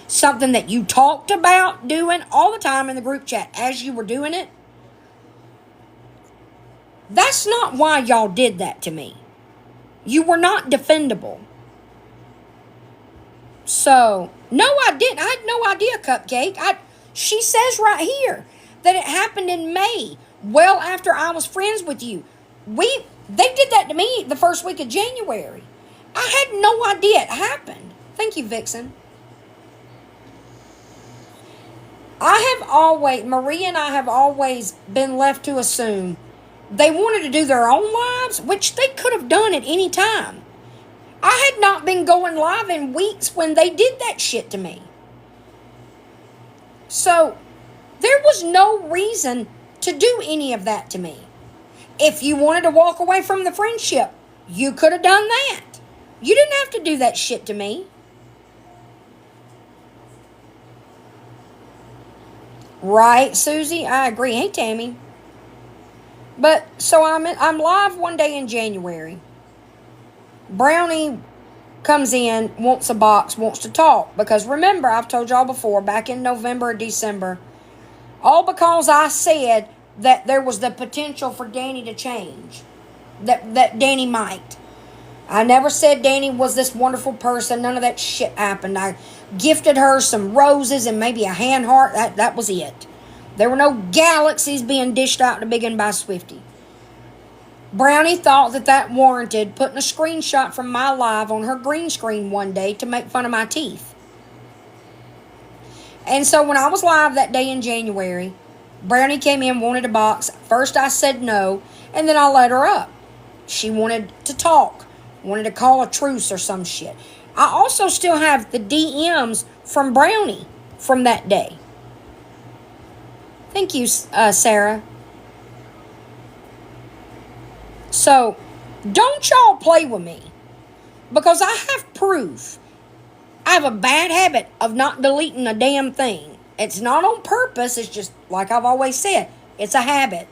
something that you talked about doing all the time in the group chat as you were doing it. That's not why y'all did that to me. You were not defendable. So, no, I didn't. I had no idea, Cupcake. She says right here that it happened in May, well after I was friends with you. They did that to me the first week of January. I had no idea it happened. Thank you, Vixen. Marie and I have always been left to assume they wanted to do their own lives, which they could have done at any time. I had not been going live in weeks when they did that shit to me. So, there was no reason to do any of that to me. If you wanted to walk away from the friendship, you could have done that. You didn't have to do that shit to me. Right, Susie? I agree. Hey, Tammy. But, so I'm live one day in January. Brownie comes in, wants a box, wants to talk. Because remember, I've told y'all before, back in November or December, all because I said that there was the potential for Danny to change. That Danny might. I never said Danny was this wonderful person. None of that shit happened. I gifted her some roses and maybe a hand heart. That was it. There were no galaxies being dished out to Big and by Swifty. Brownie thought that warranted putting a screenshot from my live on her green screen one day to make fun of my teeth. And so when I was live that day in January, Brownie came in, wanted a box. First I said no, and then I let her up. She wanted to talk, wanted to call a truce or some shit. I also still have the DMs from Brownie from that day. Thank you, Sarah. So, don't y'all play with me. Because I have proof. I have a bad habit of not deleting a damn thing. It's not on purpose. It's just, like I've always said, it's a habit.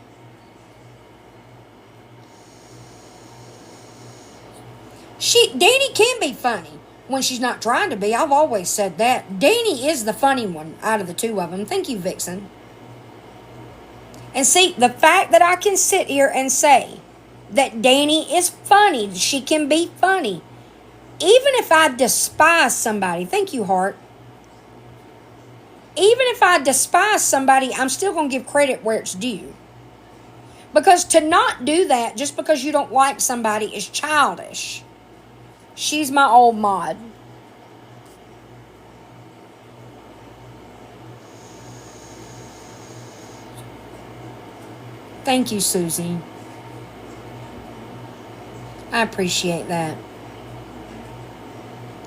Danny can be funny when she's not trying to be. I've always said that. Danny is the funny one out of the two of them. Thank you, Vixen. And see, the fact that I can sit here and say that Danny is funny, she can be funny. Even if I despise somebody, thank you, Heart. Even if I despise somebody, I'm still going to give credit where it's due. Because to not do that just because you don't like somebody is childish. She's my old mod. Thank you, Susie. I appreciate that.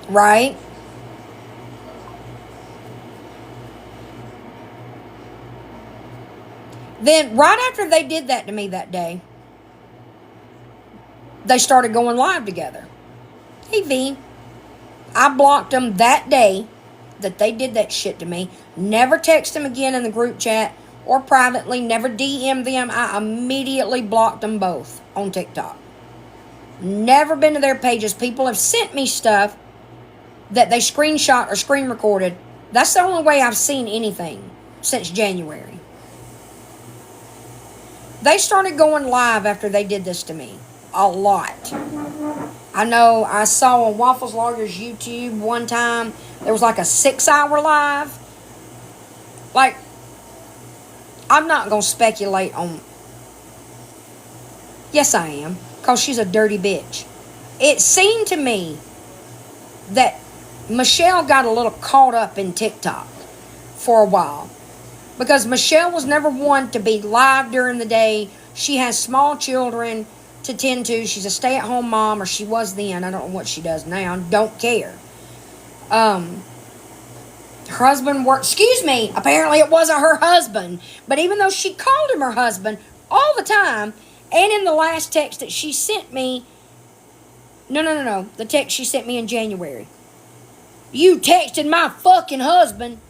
Right? Then, right after they did that to me that day, they started going live together. Hey, V. I blocked them that day that they did that shit to me. Never text them again in the group chat or privately. Never DM them. I immediately blocked them both on TikTok. Never been to their pages. People have sent me stuff that they screenshot or screen recorded. That's the only way I've seen anything since January. They started going live after they did this to me. A lot. I know I saw on Waffles Lawyer's YouTube one time, there was like a 6-hour live. Like, I'm not going to speculate on... Yes, I am. Because she's a dirty bitch. It seemed to me that Michelle got a little caught up in TikTok for a while. Because Michelle was never one to be live during the day. She has small children to tend to. She's a stay-at-home mom, or she was then. I don't know what she does now. Don't care. Her husband worked... Excuse me. Apparently it wasn't her husband. But even though she called him her husband all the time, and in the last text that she sent me... No. The text she sent me in January. You texted my fucking husband.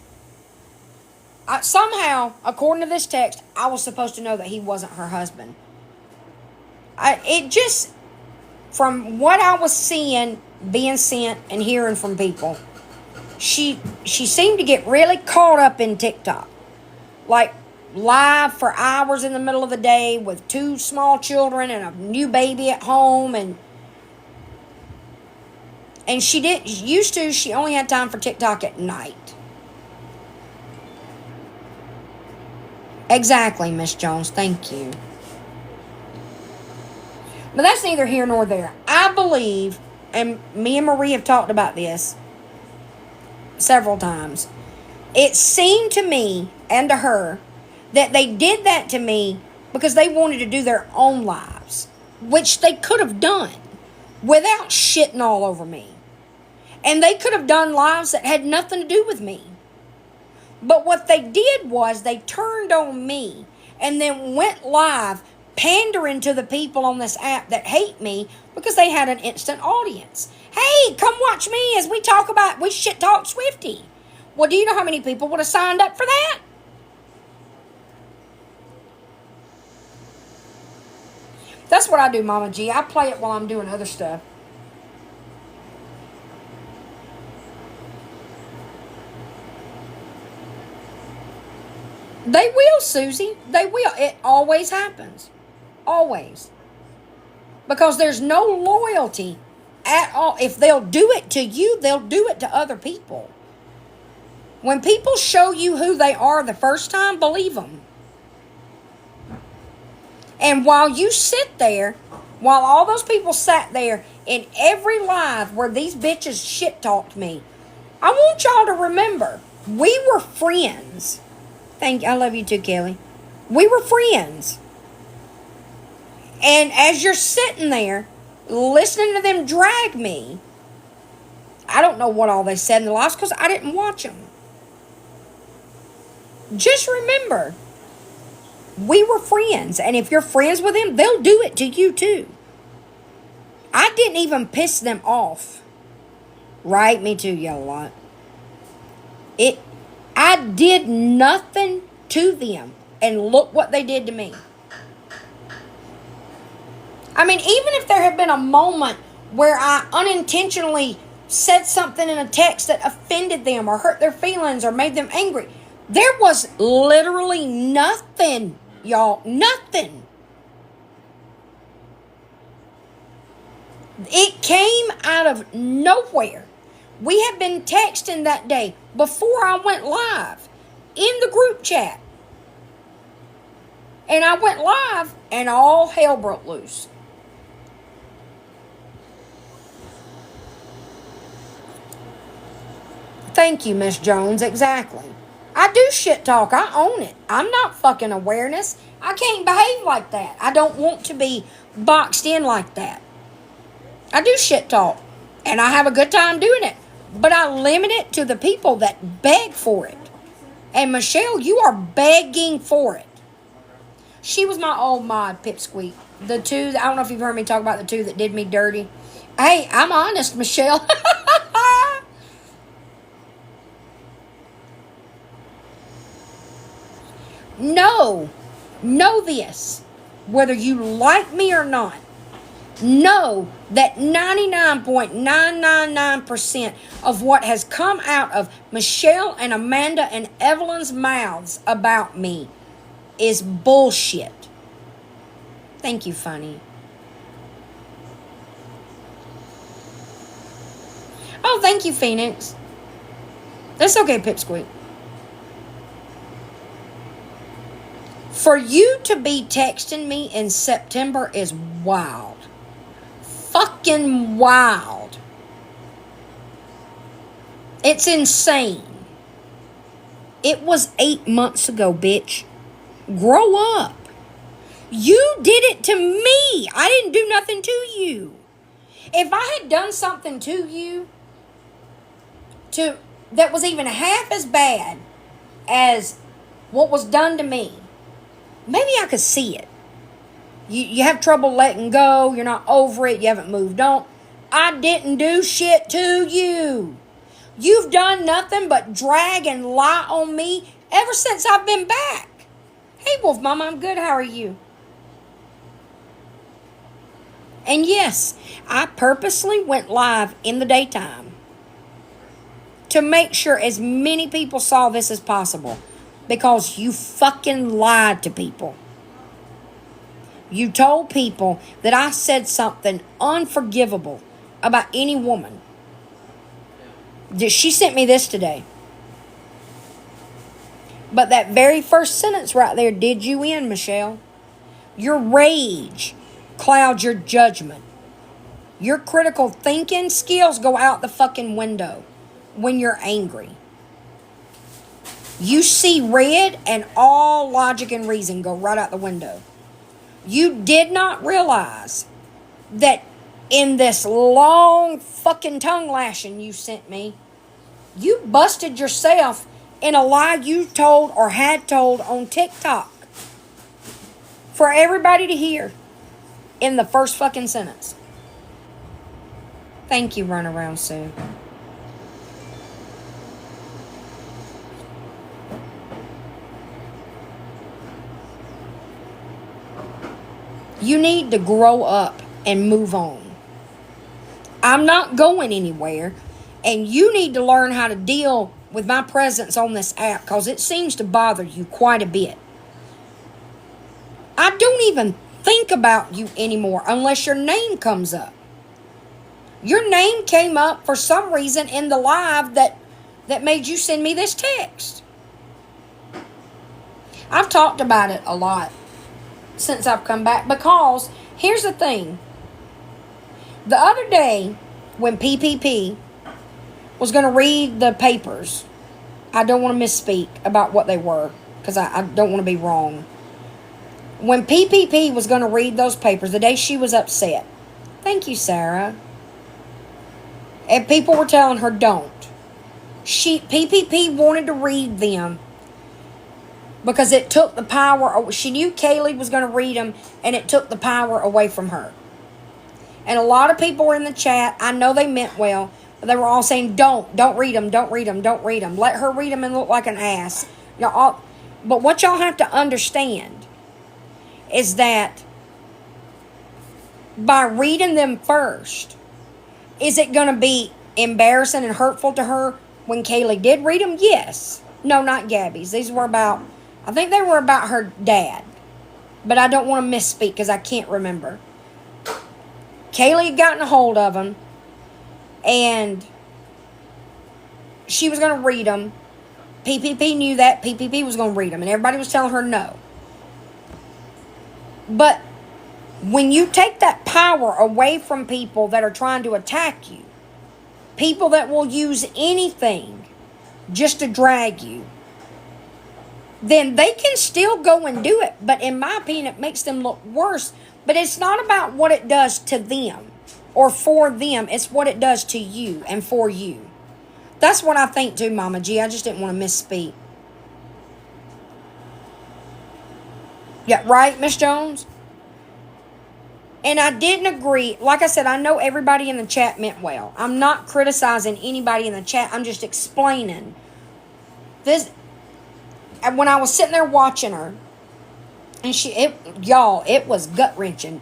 Somehow, according to this text, I was supposed to know that he wasn't her husband. It just, from what I was seeing, being sent, and hearing from people, she seemed to get really caught up in TikTok. Like, live for hours in the middle of the day with 2 small children and a new baby at home. And she only had time for TikTok at night. Exactly, Miss Jones. Thank you. But that's neither here nor there. I believe, and me and Marie have talked about this several times, it seemed to me and to her that they did that to me because they wanted to do their own lives, which they could have done without shitting all over me. And they could have done lives that had nothing to do with me. But what they did was they turned on me and then went live pandering to the people on this app that hate me because they had an instant audience. Hey, come watch me as we shit talk Swifty. Well, do you know how many people would have signed up for that? That's what I do, Mama G. I play it while I'm doing other stuff. They will, Susie. They will. It always happens. Always. Because there's no loyalty at all. If they'll do it to you, they'll do it to other people. When people show you who they are the first time, believe them. And while you sit there, while all those people sat there in every live where these bitches shit talked me, I want y'all to remember, we were friends. I love you too, Kelly. We were friends. And as you're sitting there, listening to them drag me, I don't know what all they said in the lives because I didn't watch them. Just remember, we were friends. And if you're friends with them, they'll do it to you too. I didn't even piss them off. Right? Me too, yell a lot. I did nothing to them. And look what they did to me. I mean, even if there had been a moment where I unintentionally said something in a text that offended them or hurt their feelings or made them angry, there was literally nothing, y'all. Nothing. It came out of nowhere. We had been texting that day before I went live in the group chat. And I went live and all hell broke loose. Thank you, Miss Jones. Exactly. I do shit talk. I own it. I'm not fucking awareness. I can't behave like that. I don't want to be boxed in like that. I do shit talk. And I have a good time doing it. But I limit it to the people that beg for it. And Michelle, you are begging for it. She was my old mod, Pipsqueak. The two, I don't know if you've heard me talk about the two that did me dirty. Hey, I'm honest, Michelle. No. Know this. Whether you like me or not. Know that 99.999% of what has come out of Michelle and Amanda and Evelyn's mouths about me is bullshit. Thank you, Funny. Oh, thank you, Phoenix. That's okay, Pipsqueak. For you to be texting me in September is wild. Fucking wild. It's insane. It was 8 months ago, bitch. Grow up. You did it to me. I didn't do nothing to you. If I had done something to you that was even half as bad as what was done to me, maybe I could see it. You have trouble letting go. You're not over it. You haven't moved on. I didn't do shit to you. You've done nothing but drag and lie on me ever since I've been back. Hey, Wolf Mama, I'm good. How are you? And yes, I purposely went live in the daytime to make sure as many people saw this as possible. Because you fucking lied to people. You told people that I said something unforgivable about any woman. She sent me this today. But that very first sentence right there did you in, Michelle. Your rage clouds your judgment. Your critical thinking skills go out the fucking window when you're angry. You see red and all logic and reason go right out the window. You did not realize that in this long fucking tongue lashing you sent me, you busted yourself in a lie you told or had told on TikTok for everybody to hear in the first fucking sentence. Thank you, Runaround Sue. You need to grow up and move on. I'm not going anywhere, and you need to learn how to deal with my presence on this app because it seems to bother you quite a bit. I don't even think about you anymore unless your name comes up. Your name came up for some reason in the live that made you send me this text. I've talked about it a lot since I've come back because here's the thing. The other day when PPP was going to read the papers, I don't want to misspeak about what they were because I don't want to be wrong. When PPP was going to read those papers, the day she was upset. Thank you, Sarah. And people were telling her don't. PPP wanted to read them because it took the power. She knew Kaylee was going to read them, and it took the power away from her. And a lot of people were in the chat. I know they meant well, but they were all saying, don't read them, don't read them, don't read them. Let her read them and look like an ass. Y'all, but what y'all have to understand is that by reading them first, is it going to be embarrassing and hurtful to her when Kaylee did read them? Yes. No, not Gabby's. These were about, I think they were about her dad. But I don't want to misspeak because I can't remember. Kaylee had gotten a hold of them. And she was going to read them. PPP knew that. PPP was going to read them. And everybody was telling her no. But when you take that power away from people that are trying to attack you, people that will use anything just to drag you, then they can still go and do it. But in my opinion, it makes them look worse. But it's not about what it does to them or for them. It's what it does to you and for you. That's what I think too, Mama G. I just didn't want to misspeak. Yeah, right, Miss Jones? And I didn't agree. Like I said, I know everybody in the chat meant well. I'm not criticizing anybody in the chat. I'm just explaining. This, when I was sitting there watching her, and it was gut-wrenching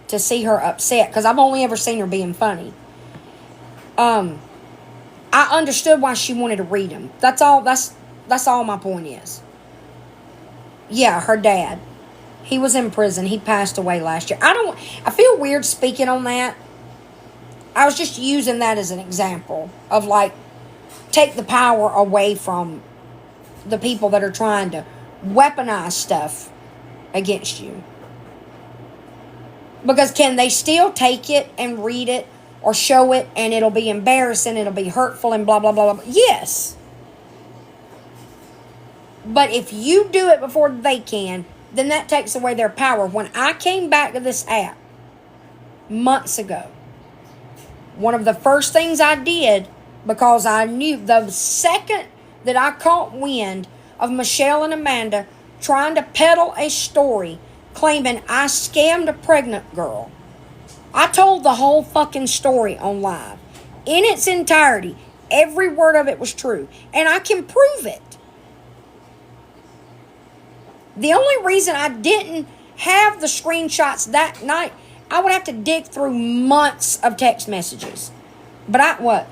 to see her upset, because I've only ever seen her being funny. I understood why she wanted to read them. That's all my point is. Yeah, her dad. He was in prison. He passed away last year. I feel weird speaking on that. I was just using that as an example of like, take the power away from the people that are trying to weaponize stuff against you. Because can they still take it and read it or show it and it'll be embarrassing, it'll be hurtful and blah, blah, blah, blah. Yes. But if you do it before they can, then that takes away their power. When I came back to this app months ago, one of the first things I did, because I knew the second that I caught wind of Michelle and Amanda trying to peddle a story claiming I scammed a pregnant girl, I told the whole fucking story on live. In its entirety. Every word of it was true. And I can prove it. The only reason I didn't have the screenshots that night, I would have to dig through months of text messages. But what?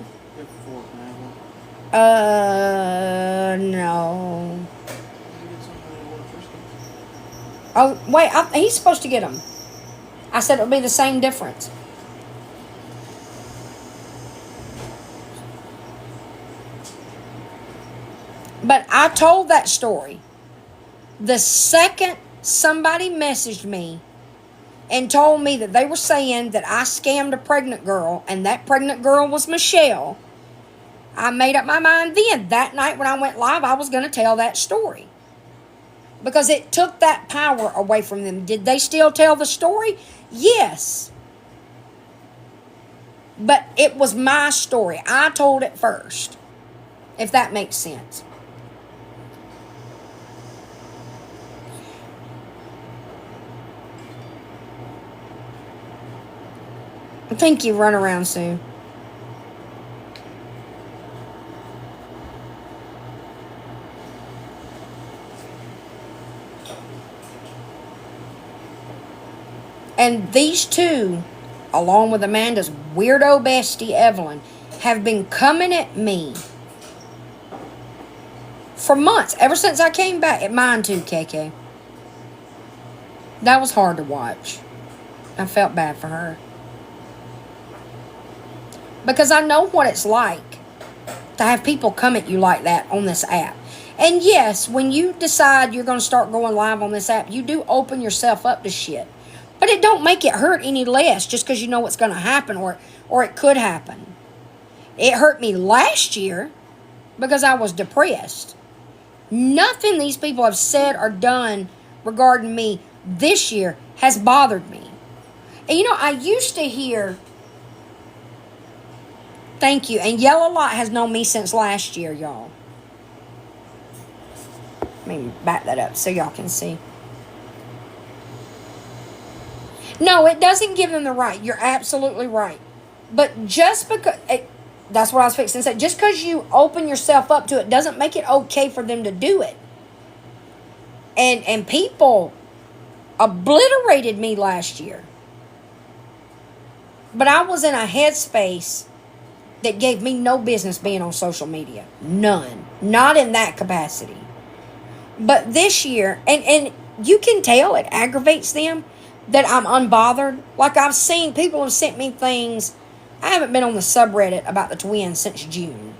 No. Oh, wait, he's supposed to get them. I said it would be the same difference. But I told that story. The second somebody messaged me and told me that they were saying that I scammed a pregnant girl and that pregnant girl was Michelle, I made up my mind then. That night when I went live, I was going to tell that story. Because it took that power away from them. Did they still tell the story? Yes. But it was my story. I told it first. If that makes sense. Thank you, Runaround Sue. And these two, along with Amanda's weirdo bestie, Evelyn, have been coming at me for months. Ever since I came back. Mine too, KK. That was hard to watch. I felt bad for her. Because I know what it's like to have people come at you like that on this app. And yes, when you decide you're going to start going live on this app, you do open yourself up to shit. But it don't make it hurt any less just because you know what's going to happen or it could happen. It hurt me last year because I was depressed. Nothing these people have said or done regarding me this year has bothered me. And you know, I used to hear... Thank you. And Yellow Lot has known me since last year, y'all. Let me back that up so y'all can see. No, it doesn't give them the right. You're absolutely right. But just because, that's what I was fixing to say. Just because you open yourself up to it doesn't make it okay for them to do it. And people obliterated me last year. But I was in a headspace that gave me no business being on social media. None. Not in that capacity. But this year, and you can tell it aggravates them that I'm unbothered. Like I've seen people have sent me things. I haven't been on the subreddit about the twins since June.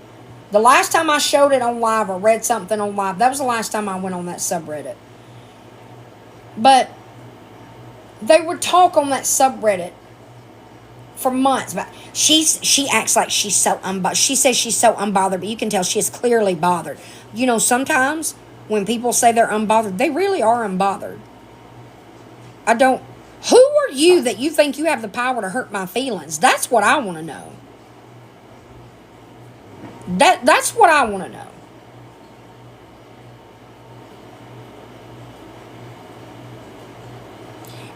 The last time I showed it on live or read something on live, that was the last time I went on that subreddit. But they would talk on that subreddit for months about she acts like she's so unbothered. She says she's so unbothered, but you can tell she is clearly bothered. You know, sometimes when people say they're unbothered, they really are unbothered. I don't. Who are you that you think you have the power to hurt my feelings? That's what I want to know. That's what I want to know.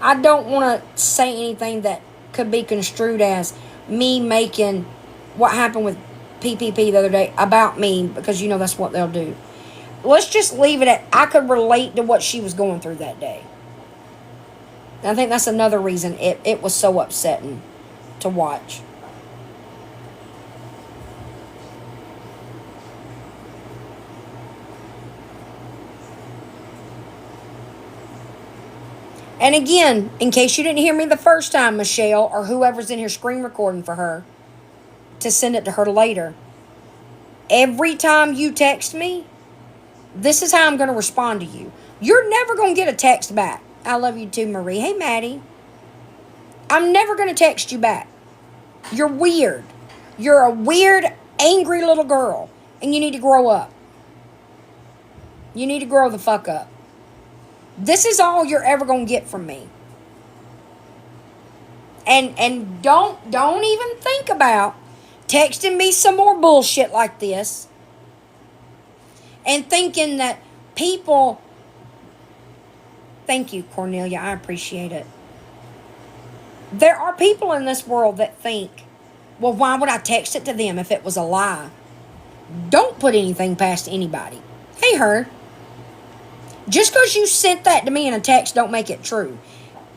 I don't want to say anything that could be construed as me making what happened with PPP the other day about me, because you know that's what they'll do. Let's just leave it at I could relate to what she was going through that day. And I think that's another reason it was so upsetting to watch. And again, in case you didn't hear me the first time, Michelle, or whoever's in here screen recording for her, to send it to her later. Every time you text me, this is how I'm going to respond to you. You're never going to get a text back. I love you too, Marie. Hey, Maddie. I'm never going to text you back. You're weird. You're a weird, angry little girl. And you need to grow up. You need to grow the fuck up. This is all you're ever going to get from me. And don't even think about texting me some more bullshit like this. And thinking that people... Thank you, Cornelia. I appreciate it. There are people in this world that think, well, why would I text it to them if it was a lie? Don't put anything past anybody. Hey, her. Just because you sent that to me in a text don't make it true.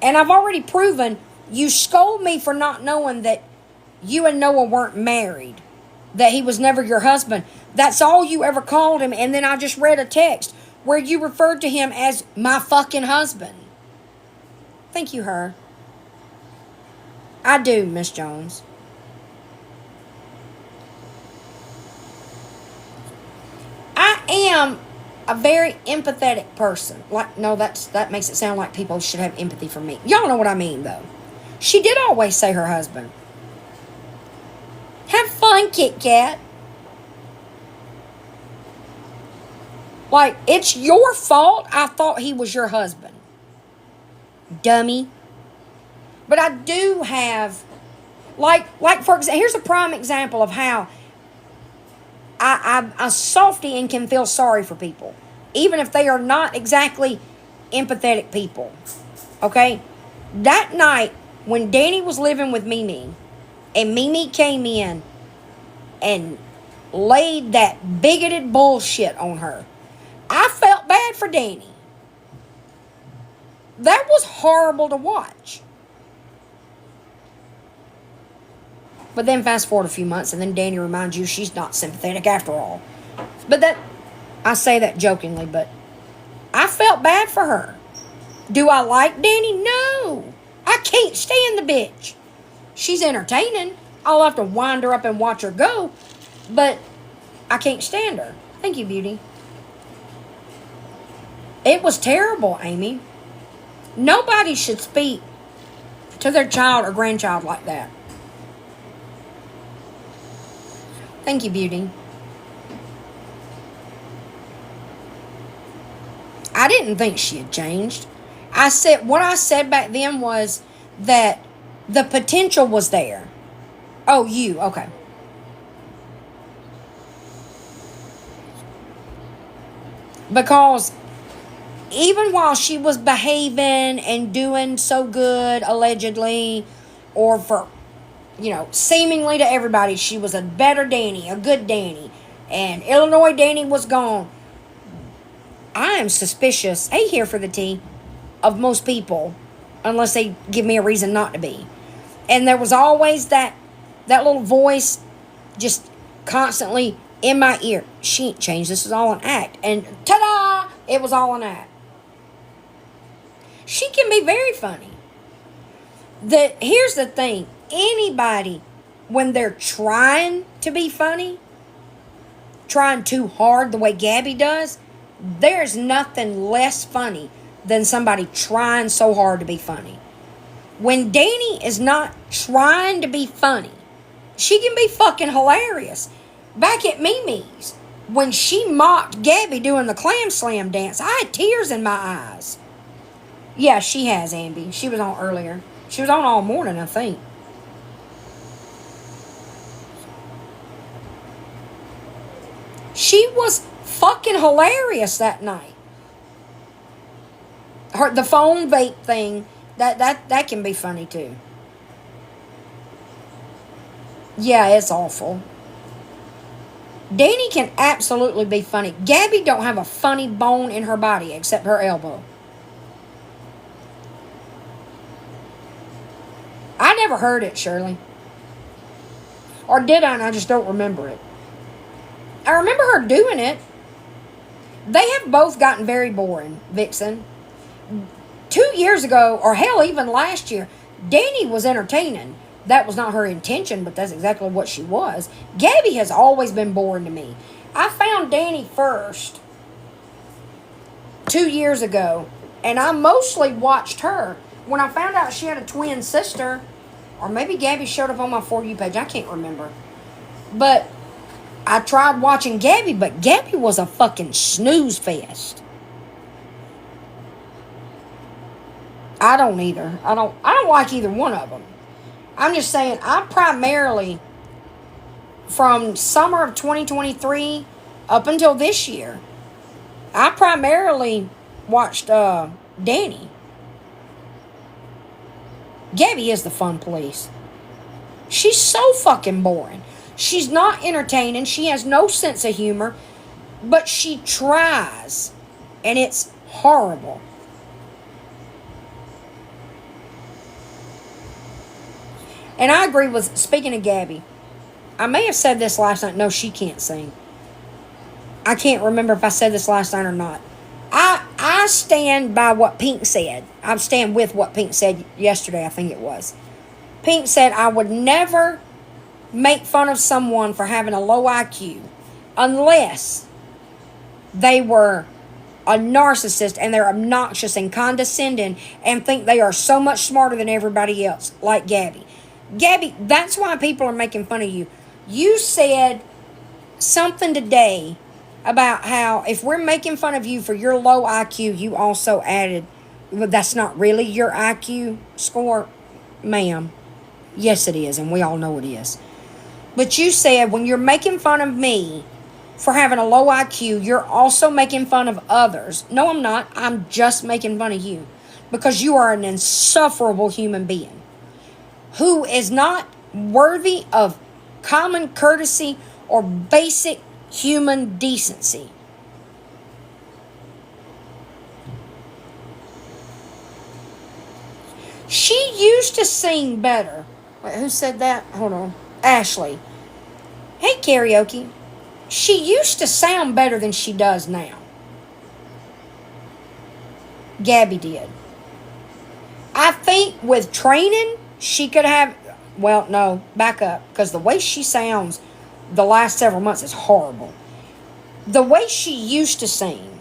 And I've already proven you scold me for not knowing that you and Noah weren't married. That he was never your husband. That's all you ever called him. And then I just read a text where you referred to him as my fucking husband. Thank you, her. I do, Miss Jones. I am a very empathetic person. Like, no, that makes it sound like people should have empathy for me. Y'all know what I mean, though. She did always say her husband. Have fun, Kit Kat. Like, it's your fault I thought he was your husband. Dummy. But I do have, like for example, here's a prime example of how I'm a softy and can feel sorry for people, even if they are not exactly empathetic people. Okay? That night, when Danny was living with Mimi, and Mimi came in and laid that bigoted bullshit on her, I felt bad for Danny. That was horrible to watch. But then fast forward a few months, and then Danny reminds you she's not sympathetic after all. But that, I say that jokingly, but I felt bad for her. Do I like Danny? No. I can't stand the bitch. She's entertaining. I'll have to wind her up and watch her go, but I can't stand her. Thank you, beauty. It was terrible, Amy. Nobody should speak to their child or grandchild like that. Thank you, beauty. I didn't think she had changed. What I said back then was that the potential was there. Oh, you, okay. Because even while she was behaving and doing so good, allegedly, or for, seemingly to everybody, she was a better Danny, a good Danny, and Illinois Danny was gone. I am suspicious, hey, here for the tea, of most people, unless they give me a reason not to be. And there was always that little voice just constantly in my ear. She ain't changed. This is all an act. And ta-da! It was all an act. She can be very funny. Here's the thing. Anybody, when they're trying to be funny, trying too hard the way Gabby does, there's nothing less funny than somebody trying so hard to be funny. When Danny is not trying to be funny, she can be fucking hilarious. Back at Mimi's, when she mocked Gabby doing the clam slam dance, I had tears in my eyes. Yeah, she has, Ambi. She was on earlier. She was on all morning, I think. She was fucking hilarious that night. The phone vape thing, that can be funny too. Yeah, it's awful. Danny can absolutely be funny. Gabby don't have a funny bone in her body except her elbow. I never heard it, Shirley. Or did I, and I just don't remember it. I remember her doing it. They have both gotten very boring, Vixen. 2 years ago, or hell, even last year, Danny was entertaining. That was not her intention, but that's exactly what she was. Gabby has always been boring to me. I found Danny first 2 years ago, and I mostly watched her. When I found out she had a twin sister, or maybe Gabby showed up on my For You page, I can't remember. But I tried watching Gabby, but Gabby was a fucking snooze fest. I don't either. I don't like either one of them. I'm just saying, I primarily, from summer of 2023 up until this year, I primarily watched Danny. Gabby is the fun police. She's so fucking boring. She's not entertaining. She has no sense of humor. But she tries. And it's horrible. And I agree with, speaking of Gabby, I may have said this last night. No, she can't sing. I can't remember if I said this last night or not. I stand by what Pink said. I stand with what Pink said yesterday, I think it was. Pink said, I would never make fun of someone for having a low IQ unless they were a narcissist and they're obnoxious and condescending and think they are so much smarter than everybody else, like Gabby. Gabby, that's why people are making fun of you. You said something today about how if we're making fun of you for your low IQ, you also added, well, that's not really your IQ score, ma'am. Yes, it is, and we all know it is. But you said when you're making fun of me for having a low IQ, you're also making fun of others. No, I'm not. I'm just making fun of you because you are an insufferable human being who is not worthy of common courtesy or basic human decency. She used to sing better. Wait, who said that? Hold on. Ashley. Hey, karaoke. She used to sound better than she does now. Gabby did. I think with training, she could have... Well, no, back up. Because the way she sounds the last several months is horrible. The way she used to sing.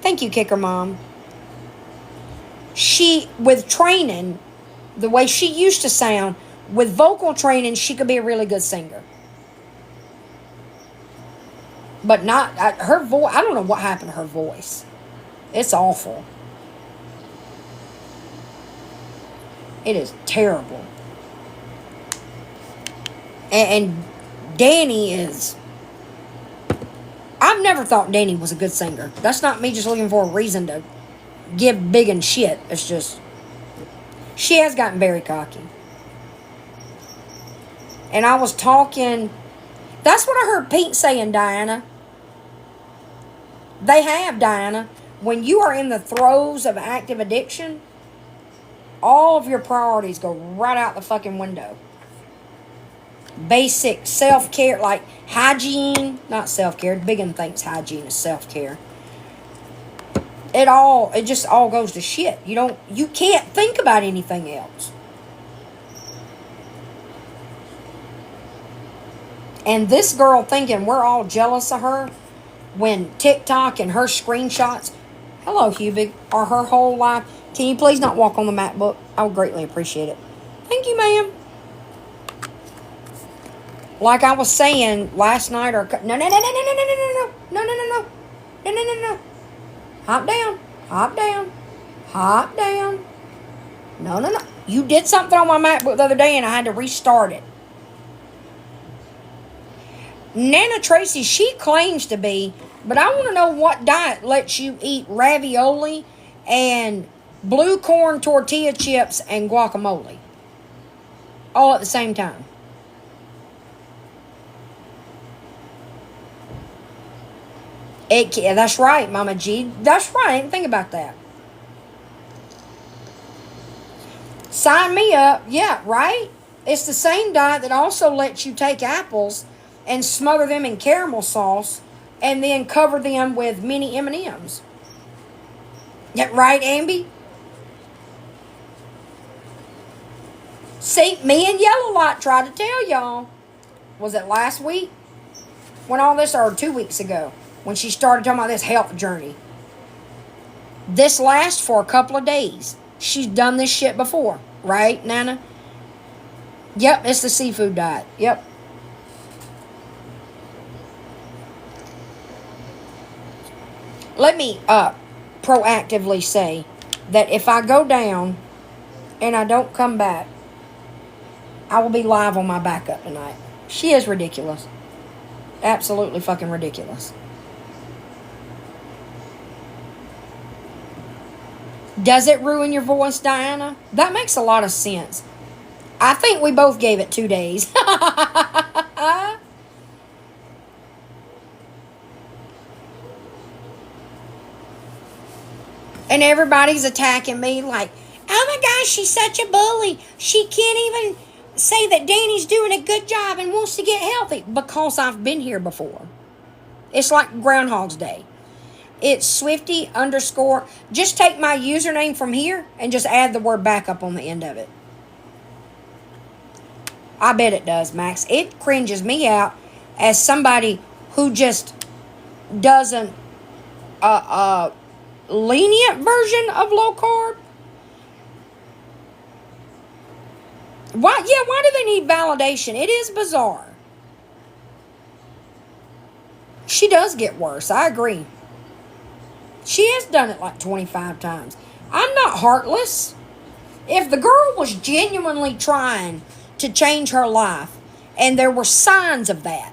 Thank you, Kicker Mom. She, with training, the way she used to sound, with vocal training, she could be a really good singer. But not, her voice, I don't know what happened to her voice. It's awful. It is terrible. And Danny is, I've never thought Danny was a good singer. That's not me just looking for a reason to give big and shit. It's just, she has gotten very cocky. And I was talking, that's what I heard Pete saying, Diana. They have, Diana. When you are in the throes of active addiction, all of your priorities go right out the fucking window. Basic self-care, like hygiene, not self-care. Biggin thinks hygiene is self-care. It just all goes to shit. You can't think about anything else. And this girl thinking we're all jealous of her when TikTok and her screenshots, hello Hubig, are her whole life. Can you please not walk on the MacBook? I would greatly appreciate it. Thank you, ma'am. Like I was saying last night, or no. Hop down. No. You did something on my MacBook the other day and I had to restart it. Nana Tracy, she claims to be, but I want to know what diet lets you eat ravioli and blue corn tortilla chips and guacamole all at the same time. That's right, Mama G. That's right. I didn't think about that. Sign me up. Yeah, right? It's the same diet that also lets you take apples and smother them in caramel sauce and then cover them with mini M&Ms. Yeah, right, Amby? See, me and Yellow Light tried to tell y'all. Was it last week? When all this, or 2 weeks ago, when she started talking about this health journey. This lasts for a couple of days. She's done this shit before. Right, Nana? Yep, it's the seafood diet. Yep. Let me proactively say that if I go down and I don't come back, I will be live on my backup tonight. She is ridiculous. Absolutely fucking ridiculous. Does it ruin your voice, Diana? That makes a lot of sense. I think we both gave it 2 days. And everybody's attacking me like, oh my gosh, she's such a bully. She can't even say that Danny's doing a good job and wants to get healthy. Because I've been here before. It's like Groundhog's Day. It's Swifty _ just take my username from here and just add the word backup on the end of it. I bet it does, Max. It cringes me out as somebody who just doesn't lenient version of low carb. Why do they need validation? It is bizarre. She does get worse. I agree. She has done it like 25 times. I'm not heartless. If the girl was genuinely trying to change her life, and there were signs of that,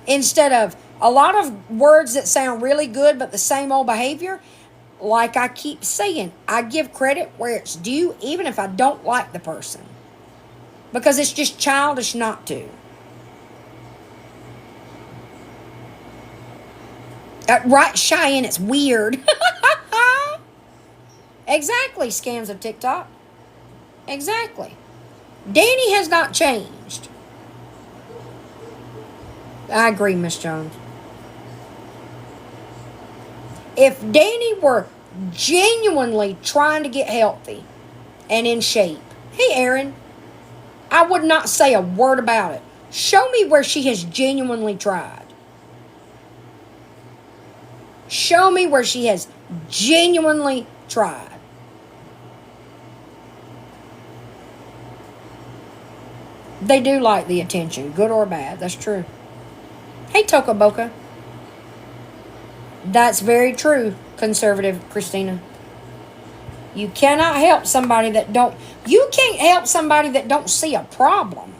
instead of a lot of words that sound really good but the same old behavior, like I keep saying, I give credit where it's due, even if I don't like the person. Because it's just childish not to. Right, Cheyenne, it's weird. Exactly, scams of TikTok. Exactly. Danny has not changed. I agree, Miss Jones. If Danny were genuinely trying to get healthy and in shape, hey, Aaron, I would not say a word about it. Show me where she has genuinely tried. Show me where she has genuinely tried. They do like the attention, good or bad. That's true. Hey, Toka Boka. That's very true, conservative Christina. You cannot help somebody that don't... You can't help somebody that don't see a problem.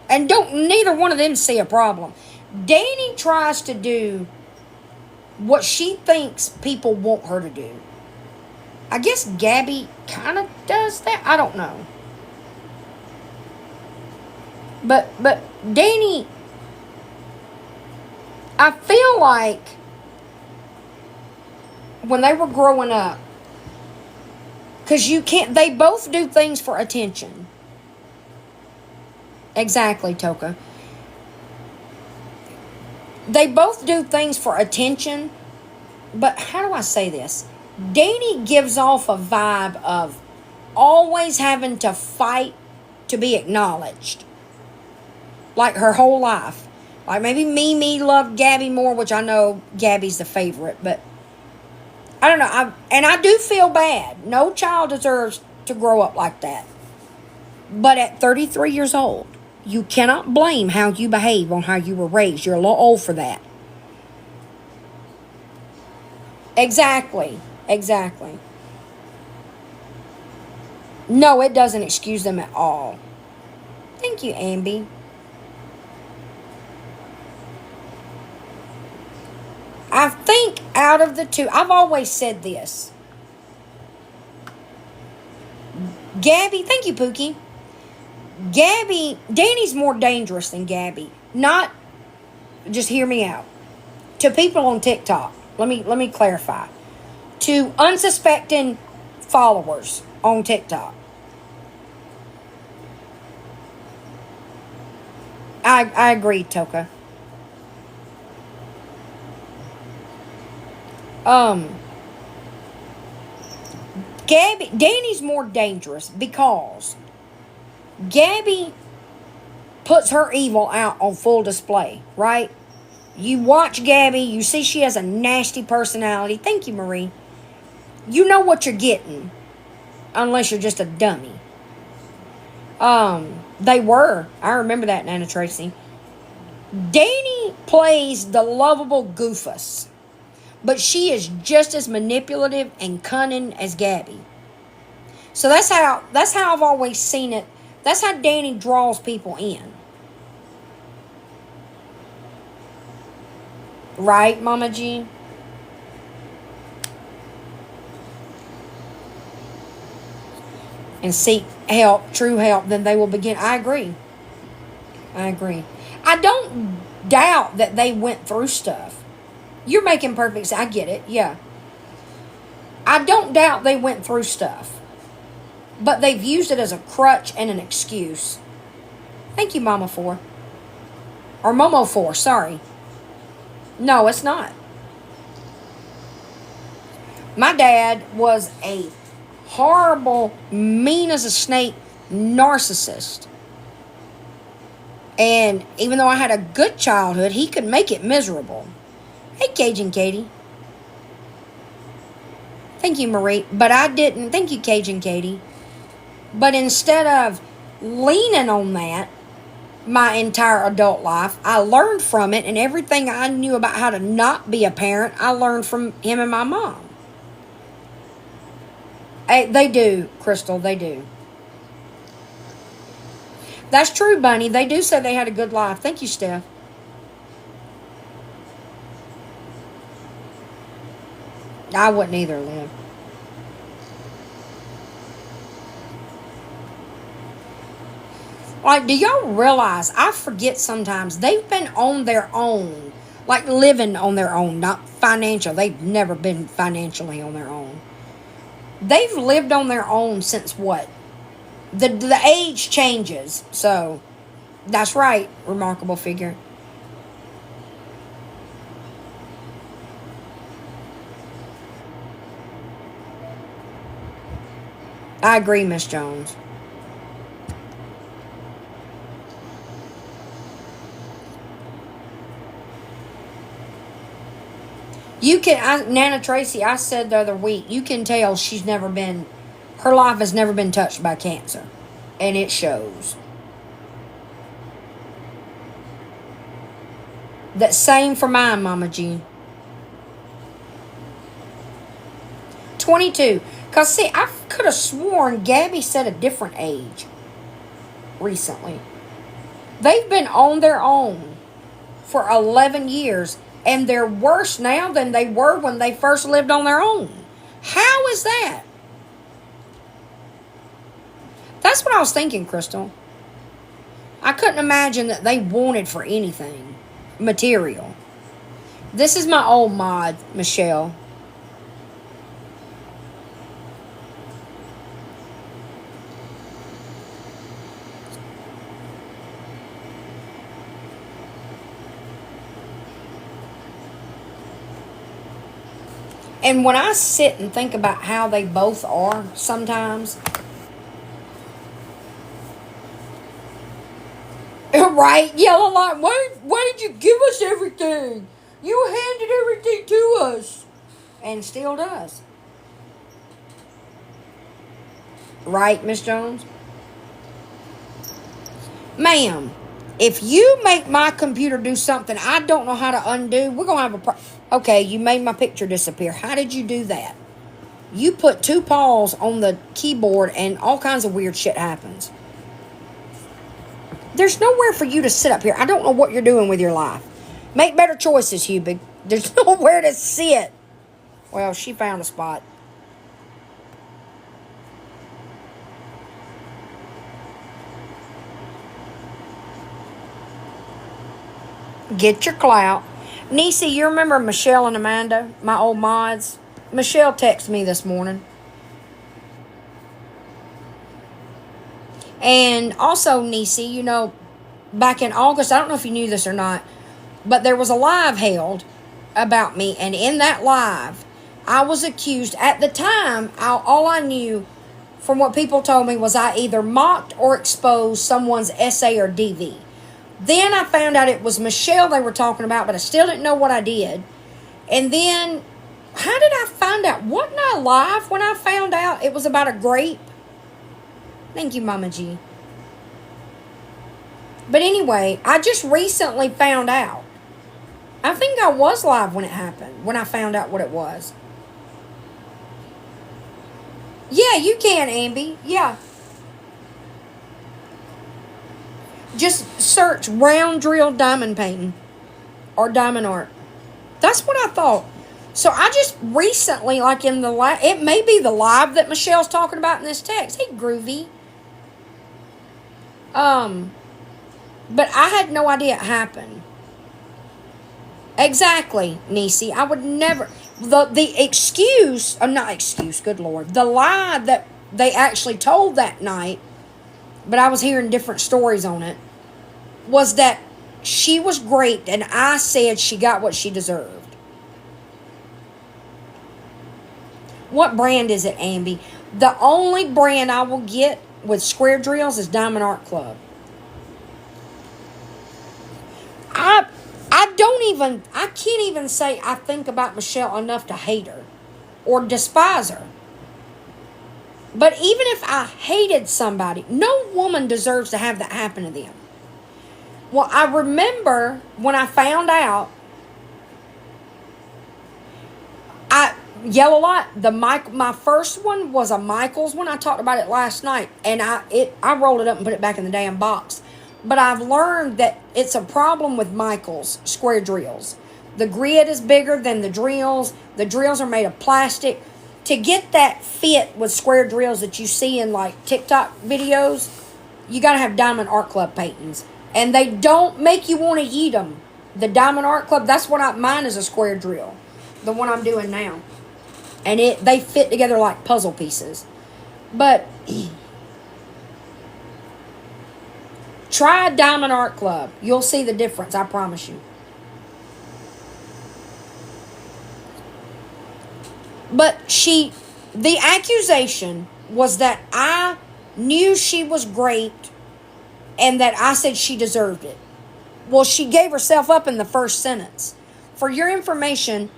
And neither one of them see a problem. Danny tries to do what she thinks people want her to do. I guess Gabby kind of does that. I don't know. But Danny, I feel like when they were growing up, because they both do things for attention. Exactly, Toka. They both do things for attention, but how do I say this? Danny gives off a vibe of always having to fight to be acknowledged. Like her whole life. Like maybe Mimi loved Gabby more, which I know Gabby's the favorite, but I don't know. I do feel bad. No child deserves to grow up like that. But at 33 years old, you cannot blame how you behave on how you were raised. You're a little old for that. Exactly. No, it doesn't excuse them at all. Thank you, Ambi. I think out of the two, I've always said this. Gabby, thank you, Pookie. Danny's more dangerous than Gabby. Not, just hear me out. To people on TikTok, let me clarify. To unsuspecting followers on TikTok. I agree, Toka. Danny's more dangerous because Gabby puts her evil out on full display, right? You watch Gabby, you see she has a nasty personality. Thank you, Marie. You know what you're getting, unless you're just a dummy. They were. I remember that, Nana Tracy. Danny plays the lovable goofus, but she is just as manipulative and cunning as Gabby. So that's how I've always seen it. That's how Danny draws people in. Right, Mama G? And seek help, true help, then they will begin. I agree. I don't doubt that they went through stuff. You're making perfect sense. I get it, yeah. I don't doubt they went through stuff. But they've used it as a crutch and an excuse. Thank you, Mama 4. Or Momo 4, sorry. No, it's not. My dad was a horrible, mean as a snake narcissist. And even though I had a good childhood, he could make it miserable. Hey, Cajun Katie. Thank you, Marie. But I didn't. Thank you, Cajun Katie. But instead of leaning on that my entire adult life, I learned from it, and everything I knew about how to not be a parent, I learned from him and my mom. They do, Crystal, they do. That's true, Bunny. They do say they had a good life. Thank you, Steph. I wouldn't either, Lynn. Like, do y'all realize, I forget sometimes, they've been on their own. Like, living on their own, not financial. They've never been financially on their own. They've lived on their own since what? The age changes. So, that's right, remarkable figure. I agree, Miss Jones. You can, Nana Tracy, I said the other week, you can tell her life has never been touched by cancer. And it shows. That same for mine, Mama G. 22. Because, see, I could have sworn Gabby said a different age recently. They've been on their own for 11 years, and they're worse now than they were when they first lived on their own. How is that? That's what I was thinking, Crystal. I couldn't imagine that they wanted for anything material. This is my old mod, Michelle. And when I sit and think about how they both are sometimes, right? Yellow Light, why did you give us everything? You handed everything to us. And still does. Right, Miss Jones? Ma'am, if you make my computer do something I don't know how to undo, we're going to have a Okay, you made my picture disappear. How did you do that? You put 2 paws on the keyboard and all kinds of weird shit happens. There's nowhere for you to sit up here. I don't know what you're doing with your life. Make better choices, Hubig. There's nowhere to sit. Well, she found a spot. Get your clout. Niecy, you remember Michelle and Amanda, my old mods? Michelle texted me this morning. And also, Niecy, you know, back in August, I don't know if you knew this or not, but there was a live held about me. And in that live, I was accused. At the time, all I knew from what people told me was I either mocked or exposed someone's essay or DV. Then I found out it was Michelle they were talking about, but I still didn't know what I did. And then, how did I find out? Wasn't I live when I found out it was about a grape? Thank you, Mama G. But anyway, I just recently found out. I think I was live when it happened, when I found out what it was. Yeah, you can, Amby. Yeah. Just search round drill diamond painting or diamond art. That's what I thought. So I just recently, like in the live, it may be the live that Michelle's talking about in this text. Hey, Groovy. But I had no idea it happened. Exactly, Niecy. I would never. The excuse, not excuse, good Lord. The lie that they actually told that night, but I was hearing different stories on it, was that she was great and I said she got what she deserved. What brand is it, Amby? The only brand I will get with square drills is Diamond Art Club. I can't even say I think about Michelle enough to hate her or despise her. But even if I hated somebody, no woman deserves to have that happen to them. Well, I remember when I found out, Yellow Light, my first one was a Michaels one. I talked about it last night, and I rolled it up and put it back in the damn box. But I've learned that it's a problem with Michaels square drills. The grid is bigger than the drills. The drills are made of plastic. To get that fit with square drills that you see in like TikTok videos, you got to have Diamond Art Club paintings. And they don't make you want to eat them. The Diamond Art Club, that's what mine is a square drill. The one I'm doing now. And they fit together like puzzle pieces. But try Diamond Art Club. You'll see the difference, I promise you. But the accusation was that I knew she was great and that I said she deserved it. Well, she gave herself up in the first sentence. For your information,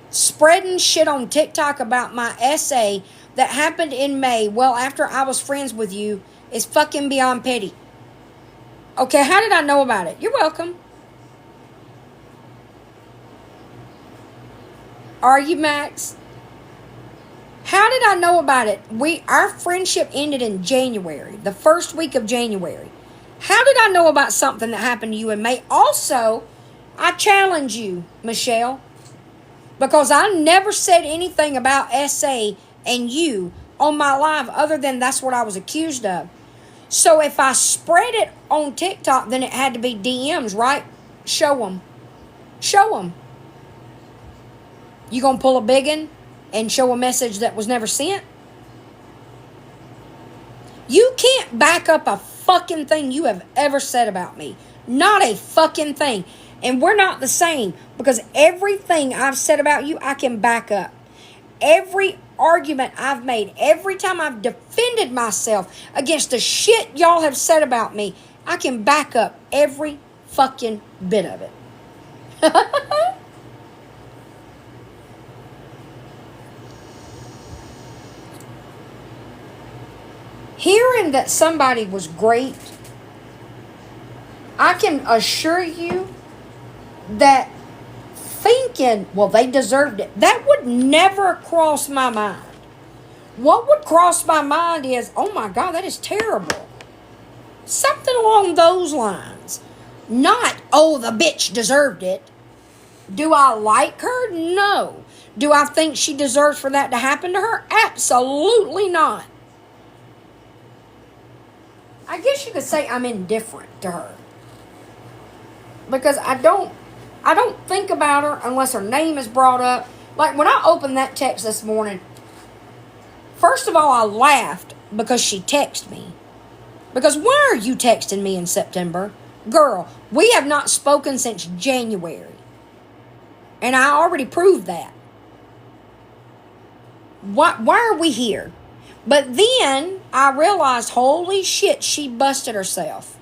spreading shit on TikTok about my essay that happened in May, well, after I was friends with you, is fucking beyond petty. Okay, how did I know about it? You're welcome. Are you, Max? How did I know about it? Our friendship ended in January, the first week of January. How did I know about something that happened to you in May? Also, I challenge you, Michelle, because I never said anything about SA and you on my live other than that's what I was accused of. So if I spread it on TikTok, then it had to be DMs, right? Show them. Show them. You gonna pull a big one and show a message that was never sent? You can't back up a fucking thing you have ever said about me. Not a fucking thing. And we're not the same, because everything I've said about you, I can back up. Every argument I've made, every time I've defended myself against the shit y'all have said about me, I can back up every fucking bit of it. Hearing that somebody was great, I can assure you that thinking, well, they deserved it, that would never cross my mind. What would cross my mind is, oh my God, that is terrible. Something along those lines. Not, oh, the bitch deserved it. Do I like her? No. Do I think she deserves for that to happen to her? Absolutely not. I guess you could say I'm indifferent to her. Because I don't think about her unless her name is brought up. Like when I opened that text this morning, first of all, I laughed because she texted me. Because why are you texting me in September? Girl, we have not spoken since January. And I already proved that. Why are we here? But then I realized, holy shit, she busted herself.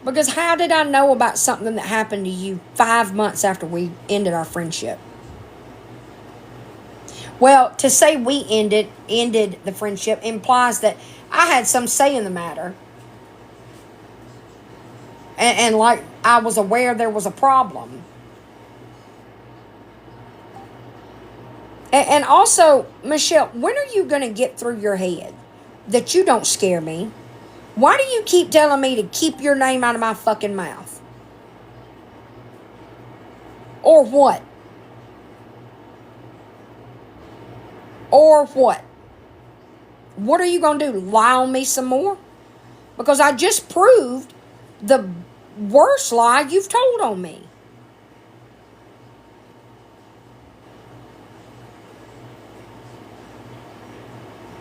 Because how did I know about something that happened to you 5 months after we ended our friendship? Well, to say we ended the friendship implies that I had some say in the matter. And like I was aware there was a problem. And also, Michelle, when are you going to get through your head that you don't scare me? Why do you keep telling me to keep your name out of my fucking mouth? Or what? Or what? What are you going to do? Lie on me some more? Because I just proved the worst lie you've told on me.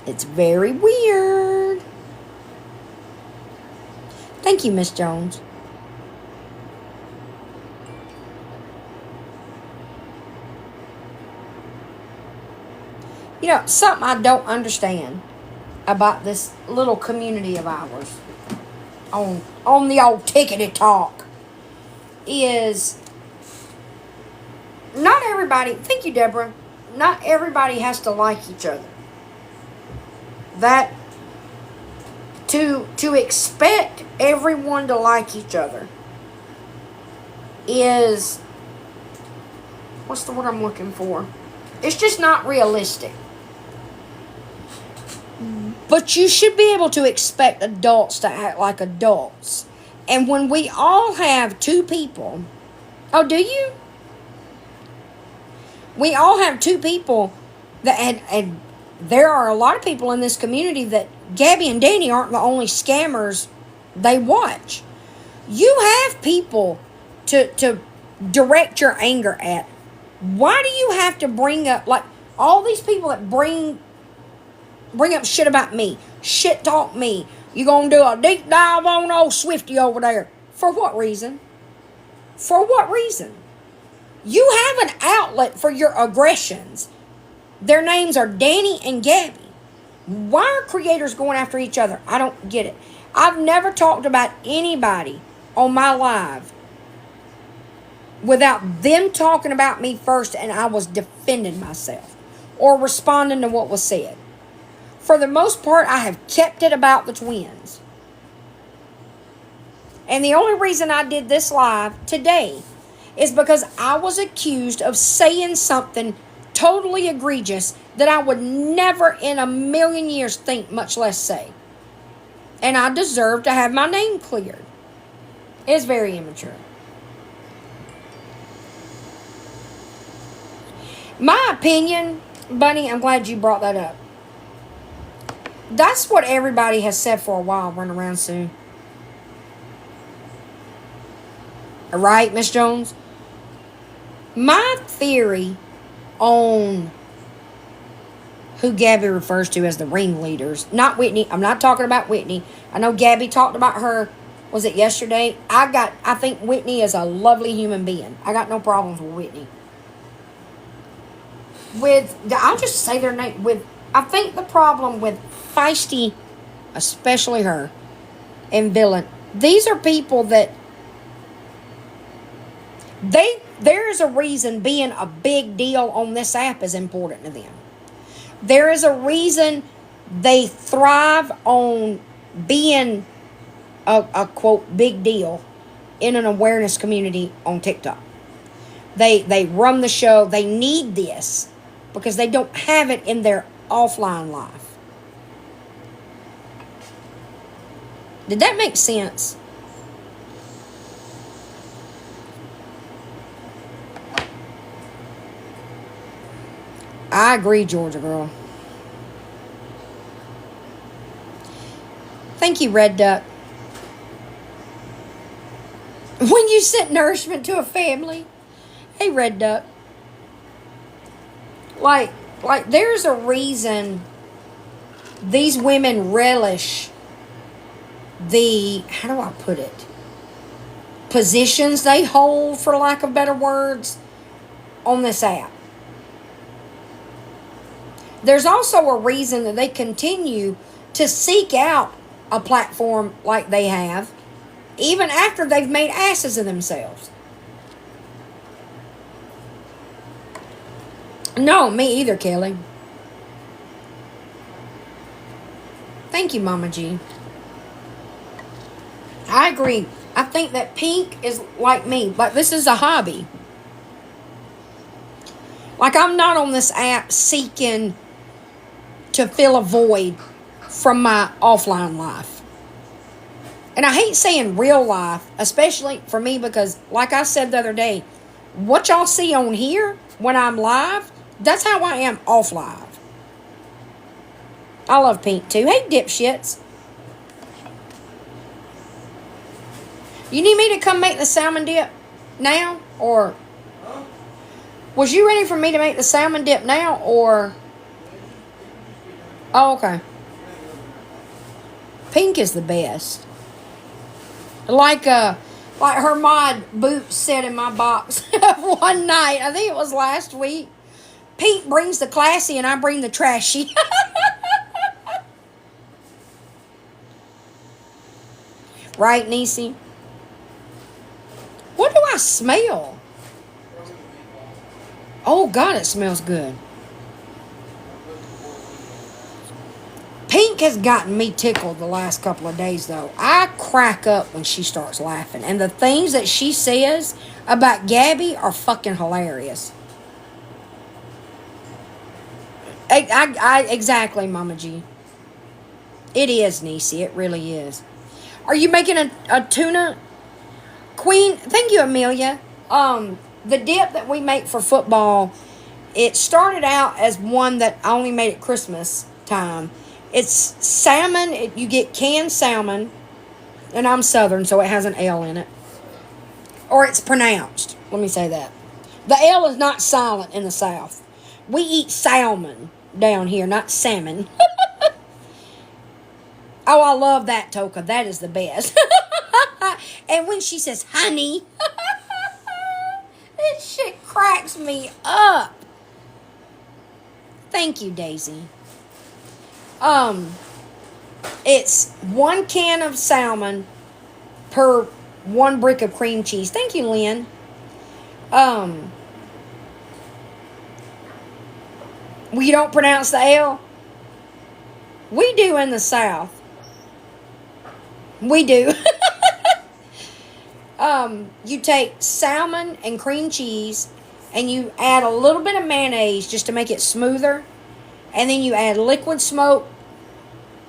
It's very weird. Thank you, Miss Jones. You know, something I don't understand about this little community of ours on the old Tickety Talk is not everybody, thank you, Deborah, not everybody has to like each other. That to expect everyone to like each other is, what's the word I'm looking for? It's just not realistic. But you should be able to expect adults to act like adults. And when we all have two people, oh, do you? We all have two people that, and there are a lot of people in this community that Gabby and Danny aren't the only scammers they watch. You have people to direct your anger at. Why do you have to bring up, like, all these people that bring up shit about me, shit talk me, you gonna do a deep dive on old Swifty over there? For what reason? For what reason? You have an outlet for your aggressions. Their names are Danny and Gabby. Why are creators going after each other? I don't get it. I've never talked about anybody on my live without them talking about me first and I was defending myself or responding to what was said. For the most part, I have kept it about the twins. And the only reason I did this live today is because I was accused of saying something totally egregious that I would never in a million years think, much less say. And I deserve to have my name cleared. It's very immature. My opinion, Bunny, I'm glad you brought that up. That's what everybody has said for a while, running around soon. Right, Miss Jones? My theory on who Gabby refers to as the ringleaders, not Whitney. I'm not talking about Whitney. I know Gabby talked about her, was it yesterday? I think Whitney is a lovely human being. I got no problems with Whitney. I'll just say their name, I think the problem with Feisty, especially her, and Villain, these are people that there is a reason being a big deal on this app is important to them. There is a reason they thrive on being a quote big deal in an awareness community on TikTok. They run the show. They need this because they don't have it in their offline life. Did that make sense? I agree, Georgia girl. Thank you, Red Duck. When you sent nourishment to a family. Hey, Red Duck. Like there's a reason these women relish the, how do I put it, positions they hold, for lack of better words, on this app. There's also a reason that they continue to seek out a platform like they have, even after they've made asses of themselves. No, me either, Kelly. Thank you, Mama G. I agree. I think that Pink is like me. Like, this is a hobby. Like, I'm not on this app seeking to fill a void from my offline life. And I hate saying real life, especially for me, because like I said the other day, what y'all see on here when I'm live, that's how I am off live. I love Pink too. Hey, dipshits. You need me to come make the salmon dip now? Or was you ready for me to make the salmon dip now? Or... Oh, okay. Pink is the best. Like her mod Boots said in my box one night, I think it was last week. Pink brings the classy and I bring the trashy. Right, Niecy? What do I smell? Oh, God, it smells good. Pink has gotten me tickled the last couple of days, though. I crack up when she starts laughing. And the things that she says about Gabby are fucking hilarious. Exactly, Mama G. It is, Niecy. It really is. Are you making a tuna? Queen, thank you, Amelia. The dip that we make for football, it started out as one that I only made at Christmas time. It's salmon. You get canned salmon. And I'm Southern, so it has an L in it. Or it's pronounced. Let me say that. The L is not silent in the South. We eat salmon down here, not salmon. Oh, I love that, Toka. That is the best. And when she says, honey, that shit cracks me up. Thank you, Daisy. It's 1 can of salmon per 1 brick of cream cheese. Thank you, Lynn. We don't pronounce the L. We do in the South. We do. You take salmon and cream cheese and you add a little bit of mayonnaise just to make it smoother. And then you add liquid smoke,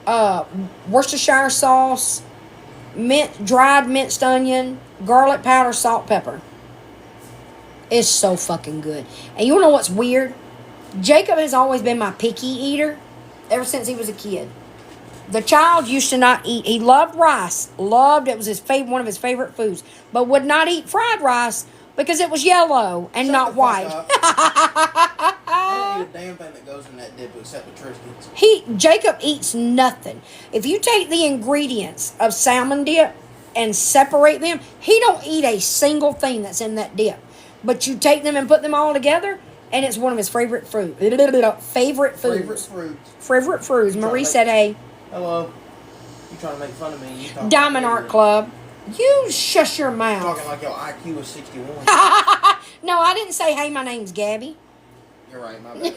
Worcestershire sauce, dried minced onion, garlic powder, salt, pepper. It's so fucking good. And you wanna know what's weird? Jacob has always been my picky eater ever since he was a kid. The child used to not eat. He loved rice. Loved it was his favorite, one of his favorite foods, but would not eat fried rice because it was yellow and Shut not the fuck white. up. I don't eat a damn thing that goes in that dip except the Triscuits. Jacob eats nothing. If you take the ingredients of salmon dip and separate them, he don't eat a single thing that's in that dip. But you take them and put them all together, and it's one of his favorite fruit. Favorite foods. Favorite foods. Marie said, "Hey." Hello. You trying to make fun of me? Diamond Art Club. You shush your mouth. Talking like your IQ is 61. No, I didn't say, "Hey, my name's Gabby." You're right, my bad.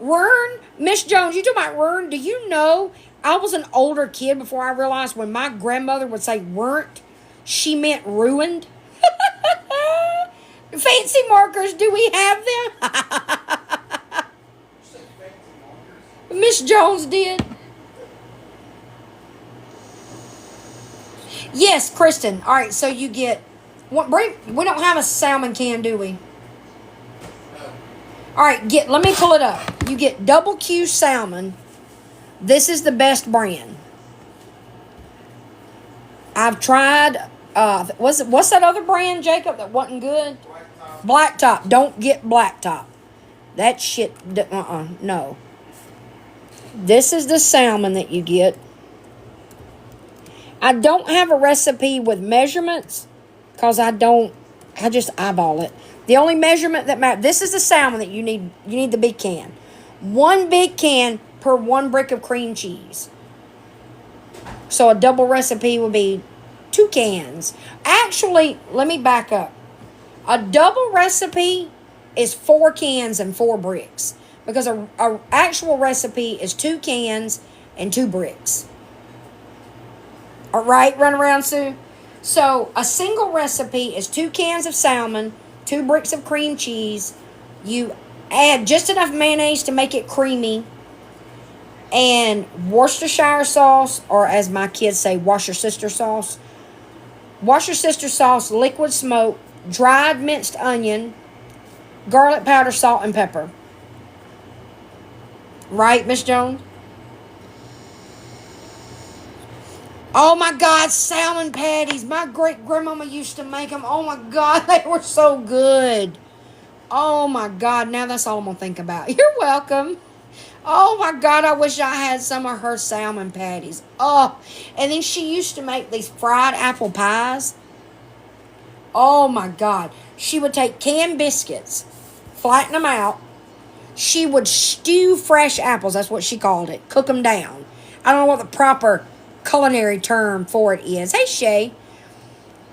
Rern, Miss Jones, you talking about Rern? Do you know I was an older kid before I realized when my grandmother would say weren't, she meant ruined? Fancy markers, do we have them? Miss Jones did. Yes, Kristen. All right, so you get what? We don't have a salmon can, do we? All right, let me pull it up. You get Double Q salmon. This is the best brand. I've tried. What's that other brand, Jacob? That wasn't good. Blacktop. Don't get Blacktop. That shit. No. This is the salmon that you get. I don't have a recipe with measurements because I just eyeball it. The only measurement that matters, this is the salmon that you need. You need the big can. 1 big can per 1 brick of cream cheese. So a double recipe would be 2 cans. Actually, let me back up. A double recipe is 4 cans and 4 bricks. Because a actual recipe is 2 cans and 2 bricks. All right, run around, Sue. So a single recipe is 2 cans of salmon, 2 bricks of cream cheese. You add just enough mayonnaise to make it creamy. And Worcestershire sauce, or as my kids say, Worcestershire sauce. Worcestershire sauce, liquid smoke, dried minced onion, garlic powder, salt, and pepper. Right, Miss Jones? Oh my God, salmon patties. My great grandmama used to make them. Oh my God, they were so good. Oh my God, now that's all I'm going to think about. You're welcome. Oh my God, I wish I had some of her salmon patties. Oh, and then she used to make these fried apple pies. Oh my God. She would take canned biscuits, flatten them out. She would stew fresh apples. That's what she called it. Cook them down. I don't know what the proper culinary term for it is. Hey, Shay.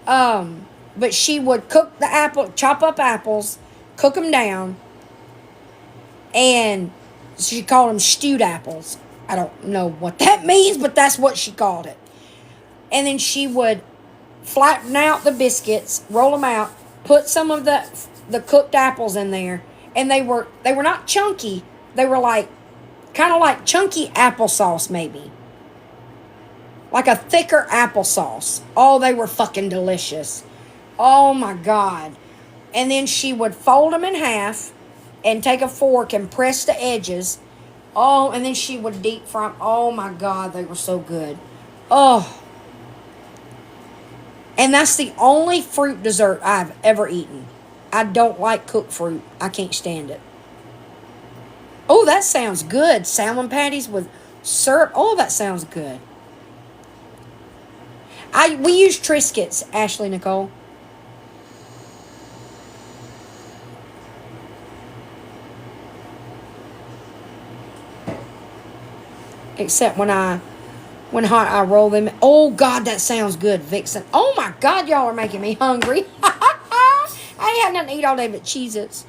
But she would cook the apple, chop up apples, cook them down, and she called them stewed apples. I don't know what that means, but that's what she called it. And then she would flatten out the biscuits, roll them out, put some of the cooked apples in there, and they were not chunky. They were kind of like chunky applesauce, maybe. Like a thicker applesauce. Oh, they were fucking delicious. Oh my God. And then she would fold them in half and take a fork and press the edges. Oh, and then she would deep fry them. Oh my God, they were so good. Oh. And that's the only fruit dessert I've ever eaten. I don't like cooked fruit. I can't stand it. Oh, that sounds good. Salmon patties with syrup. Oh, that sounds good. We use Triscuits, Ashley Nicole. Except when hot, I roll them. Oh, God, that sounds good, Vixen. Oh, my God, y'all are making me hungry. I ain't had nothing to eat all day but Cheez-Its.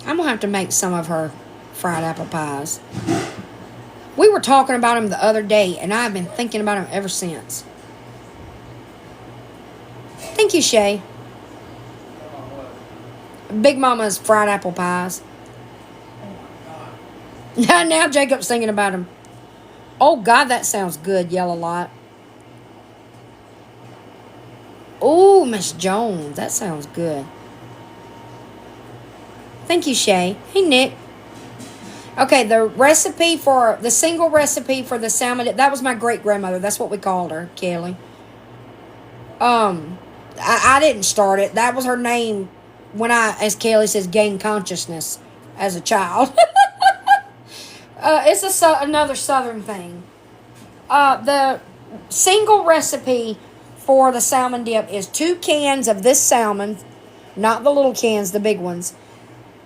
I'm going to have to make some of her fried apple pies. We were talking about them the other day, and I've been thinking about them ever since. Thank you, Shay. Big Mama's fried apple pies. Now Jacob's thinking about them. Oh, God, that sounds good, Yellow Lot. Oh, Miss Jones. That sounds good. Thank you, Shay. Hey, Nick. Okay, the single recipe for the salmon dip, that was my great grandmother. That's what we called her, Kelly. I didn't start it. That was her name when I, as Kelly says, gained consciousness as a child. It's another southern thing. The single recipe for the salmon dip is 2 cans of this salmon, not the little cans, the big ones.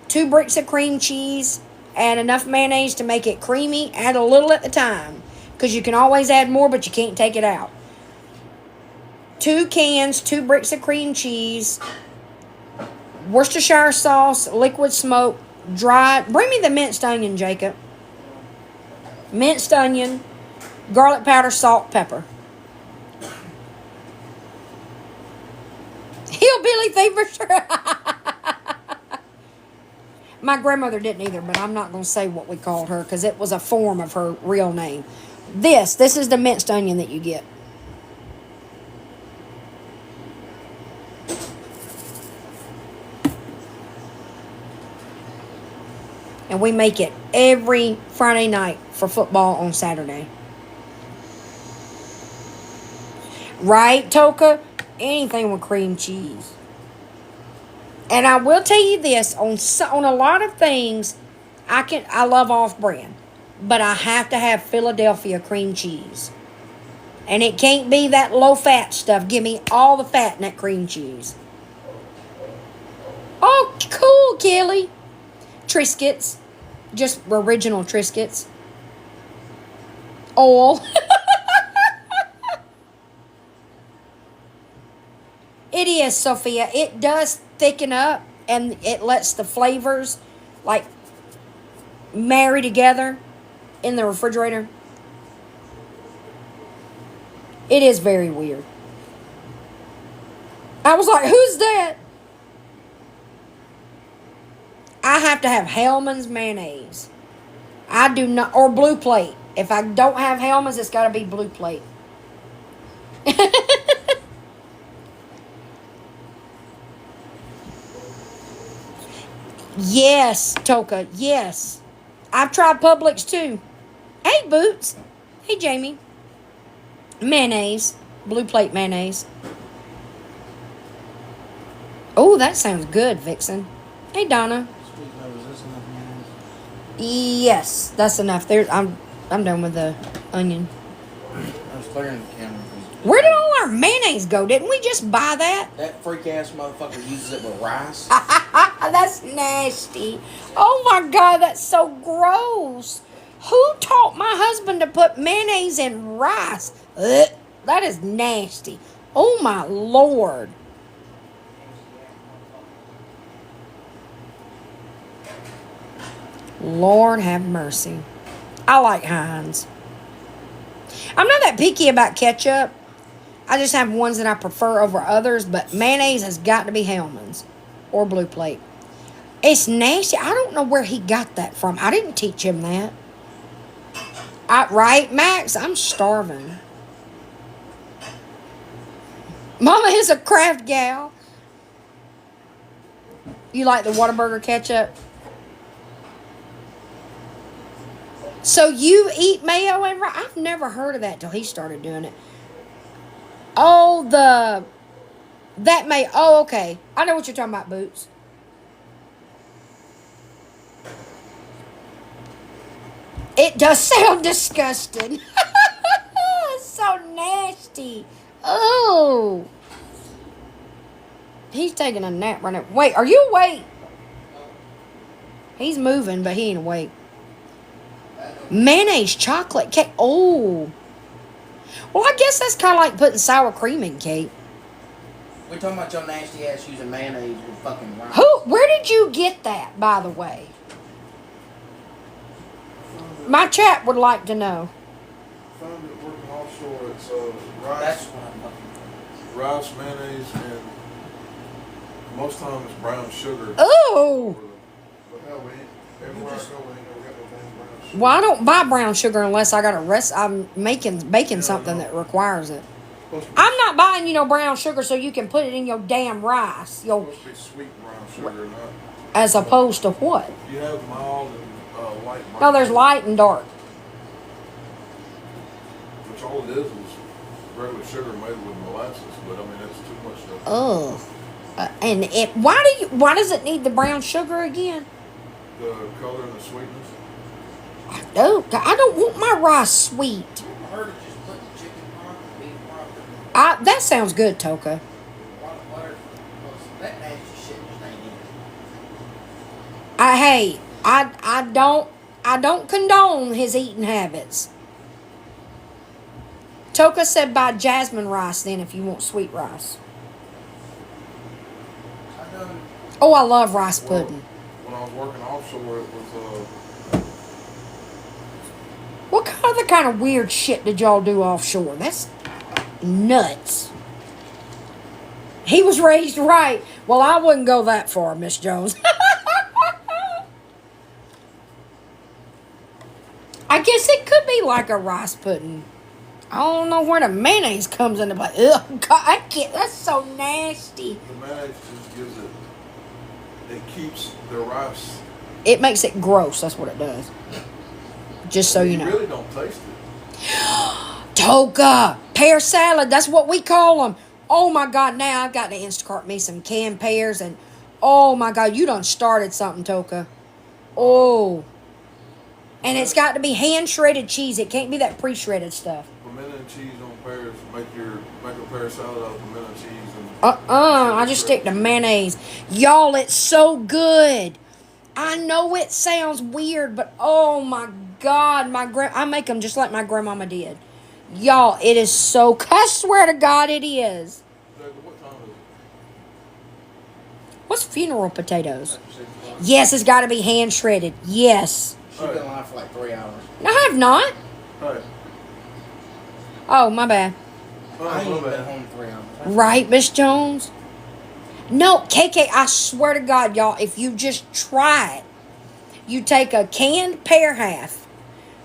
2 bricks of cream cheese and enough mayonnaise to make it creamy. Add a little at the time because you can always add more, but you can't take it out. 2 cans, 2 bricks of cream cheese, Worcestershire sauce, liquid smoke, dried. Bring me the minced onion, Jacob. Minced onion, garlic powder, salt, pepper. Hillbilly fever. My grandmother didn't either, but I'm not going to say what we called her because it was a form of her real name. This is the minced onion that you get. And we make it every Friday night for football on Saturday. Right, Toka? Anything with cream cheese. And I will tell you this, on a lot of things, I love off-brand. But I have to have Philadelphia cream cheese. And it can't be that low-fat stuff. Give me all the fat in that cream cheese. Oh, cool, Kelly. Triscuits. Just original Triscuits. Oil. It is, Sophia. It does thicken up and it lets the flavors like marry together in the refrigerator. It is very weird. I was like, who's that? I have to have Hellman's mayonnaise. I do not, or Blue Plate. If I don't have Hellman's, it's got to be Blue Plate. Yes, Toka, yes. I've tried Publix too. Hey, Boots. Hey, Jamie. Mayonnaise. Blue Plate mayonnaise. Oh, that sounds good, Vixen. Hey, Donna. Yes, that's enough. I'm done with the onion. I was clearing the camera. Where did all our mayonnaise go? Didn't we just buy that? That freak ass motherfucker uses it with rice. That's nasty. Oh my God, that's so gross. Who taught my husband to put mayonnaise in rice? Ugh, that is nasty. Oh my Lord. Lord have mercy. I like Heinz. I'm not that picky about ketchup. I just have ones that I prefer over others, but mayonnaise has got to be Hellman's or Blue Plate. It's nasty. I don't know where he got that from. I didn't teach him that. Right, Max? I'm starving. Mama is a Kraft gal. You like the Whataburger ketchup? So you eat mayo and rice? I've never heard of that till he started doing it. Oh, oh, okay. I know what you're talking about, Boots. It does sound disgusting. It's so nasty. Oh. He's taking a nap right now. Wait, are you awake? He's moving, but he ain't awake. Mayonnaise chocolate cake. Oh. Well, I guess that's kind of like putting sour cream in cake. We're talking about your nasty ass using mayonnaise with fucking rice. Where did you get that, by the way? My chat would like to know. Found it working offshore. It's rice, That's what I'm looking rice, mayonnaise, and most times it's brown sugar. Ooh. But hell, everywhere I go, we ain't never got no damn brown sugar. Well, I don't buy brown sugar unless I got I'm baking something that requires it. supposed to be, I'm not buying you no brown sugar so you can put it in your damn rice. Your, supposed to be sweet brown sugar, not. as opposed to what? You have mild and light. No, there's sugar, light and dark. Which all it is regular sugar made with molasses, but I mean that's too much stuff. Oh. And it why does it need the brown sugar again? The color and the sweetness. I don't want my rice sweet. I heard of just putting chicken broth and beef broth That sounds good, Toka. in a lot of butter. Because that nasty shit just ain't in it. I don't condone his eating habits. Toka said buy jasmine rice then if you want sweet rice. I done. Oh, I love rice pudding. When I was working offshore, it was What other kind of weird shit did y'all do offshore? That's nuts. He was raised right. Well, I wouldn't go that far, Miss Jones. I guess it could be like a rice pudding. I don't know where the mayonnaise comes into play. Ugh, God, I can't. That's so nasty. the mayonnaise just gives it. It keeps the rice. It makes it gross. That's what it does. Just so you know. really don't taste it. Toka, pear salad. That's what we call them. Oh my God! Now I've got to Instacart me some canned pears, and oh my God, you done started something, Toka. Oh, and it's got to be hand shredded cheese. It can't be that pre shredded stuff. Pimento and cheese on pears. Make a pear salad out of pimento cheese and. I just stick to mayonnaise. Y'all, it's so good. I know it sounds weird, but oh my God, I make them just like my grandmama did. Y'all, it is so. I swear to God, it is. What time is it? What's funeral potatoes? Yes, it's got to be hand shredded. Yes. She's been alive for like 3 hours. No, I have not. Hey. Oh, my bad. I ain't my even been bad. home 3 hours. Right, Miss Jones? No, KK, I swear to God, y'all, if you just try it, you take a canned pear half,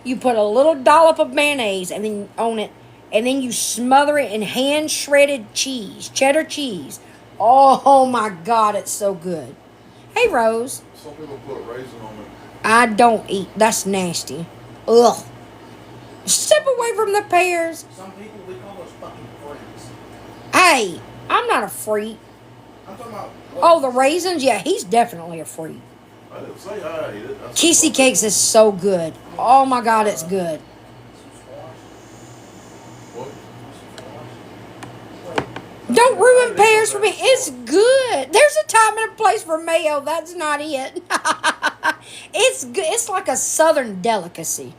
you put a little dollop of mayonnaise and then on it, and then you smother it in hand shredded cheese, cheddar cheese. Oh my God, it's so good. Hey, Rose. Some people put raisin on it. I don't eat. That's nasty. Ugh. Step away from the pears. Some people, we call those fucking freaks. Hey, I'm not a freak. I'm talking about. Oh, the raisins? Yeah, he's definitely a freak. I didn't say I ate it. I said Kissy what? cakes is so good. Oh my God, it's good. What? Don't ruin pears for me. It's good. There's a time and a place for mayo. That's not it. It's good. It's like a southern delicacy.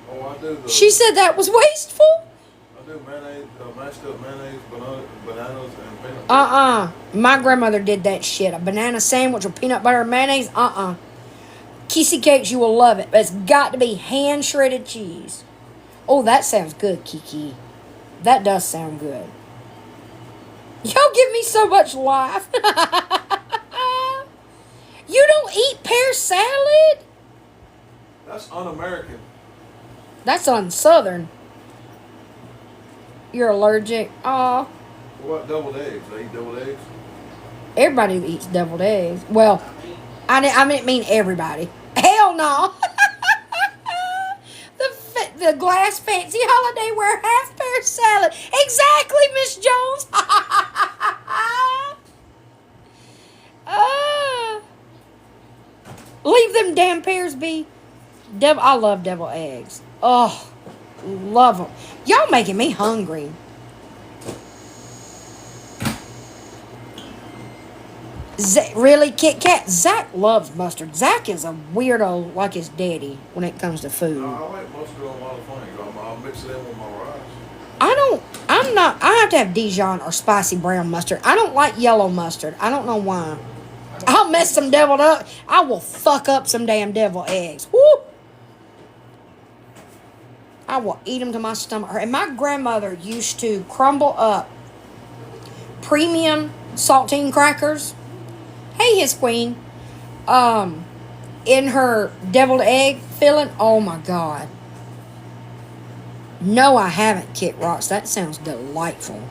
Oh, I do the. She said that was wasteful. I do mayonnaise, mashed up mayonnaise, bananas, and peanut. My grandmother did that shit. A banana sandwich with peanut butter and mayonnaise. Kissy cakes, you will love it. But it's got to be hand shredded cheese. Oh, that sounds good, Kiki. That does sound good. Y'all give me so much life. You don't eat pear salad? That's un-American. That's un-southern. You're allergic. Aw. What about deviled eggs? They eat deviled eggs? Everybody eats deviled eggs. Well, I didn't mean everybody. Hell no. The glass fancy holiday wear half pear salad. Exactly, Miss Jones. Leave them damn pears be. I love deviled eggs. Oh, love them. Y'all making me hungry. Really, Kit Kat? Zach loves mustard. Zach is a weirdo like his daddy when it comes to food. No, I like mustard on a lot of things. I'll mix it in with my rice. I have to have Dijon or spicy brown mustard. I don't like yellow mustard. I don't know why. I'll mess some deviled up. I will fuck up some damn deviled eggs. Woo! I will eat them to my stomach. And my grandmother used to crumble up premium saltine crackers. Hey, his queen. In her deviled egg filling. Oh my God. No, I haven't kicked rocks. That sounds delightful.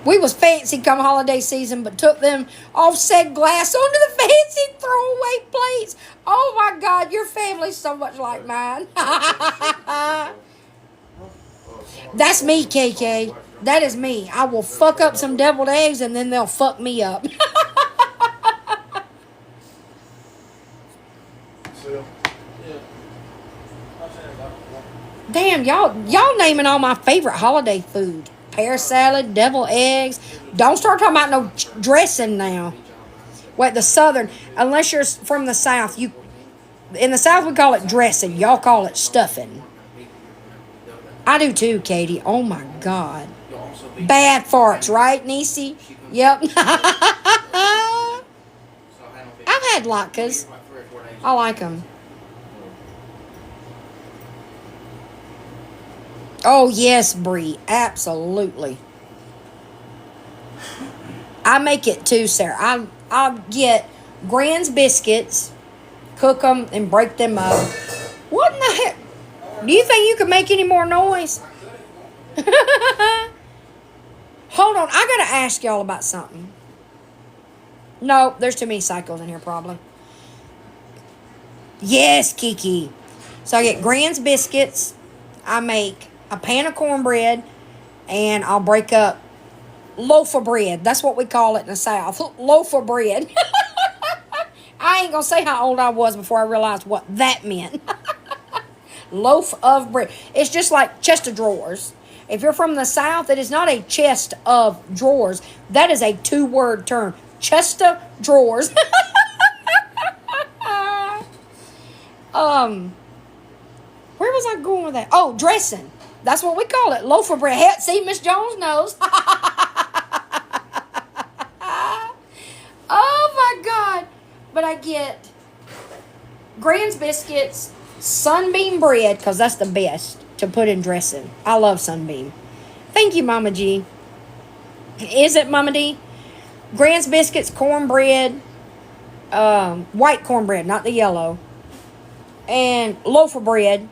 We was fancy come holiday season, but took them off said glass onto the fancy throwaway plates. Oh my God, your family's so much like mine. That's me, KK. That is me. I will fuck up some deviled eggs and then they'll fuck me up. Sil, Yeah. I've seen it before. Damn, y'all naming all my favorite holiday food. Pear salad, deviled eggs. Don't start talking about no dressing now. Wait, the southern, unless you're from the south, in the south we call it dressing. Y'all call it stuffing. I do too, Katie. Oh my God. Bad farts, right, Niecy? Yep. I've had latkes. I like them. Oh yes, Brie, absolutely. I make it too, Sarah. I'll get Grand's biscuits, cook them, and break them up. What in the heck? Do you think you could make any more noise? Hold on, I gotta ask y'all about something. No, there's too many cycles in here, probably. Yes, Kiki. So I get Grand's biscuits. I make a pan of cornbread, and I'll break up loaf of bread. That's what we call it in the South. Loaf of bread. I ain't gonna say how old I was before I realized what that meant. Loaf of bread. It's just like chest of drawers. If you're from the South, it is not a chest of drawers. That is a 2-word term. Chest of drawers. Where was I going with that? Oh, dressing. That's what we call it. Loaf of bread. Hey, see, Miss Jones knows. Oh my God. But I get Grand's biscuits, Sunbeam bread, because that's the best to put in dressing. I love Sunbeam. Thank you, Mama G. Is it, Mama D? Grand's biscuits, cornbread, white cornbread, not the yellow, and loaf of bread,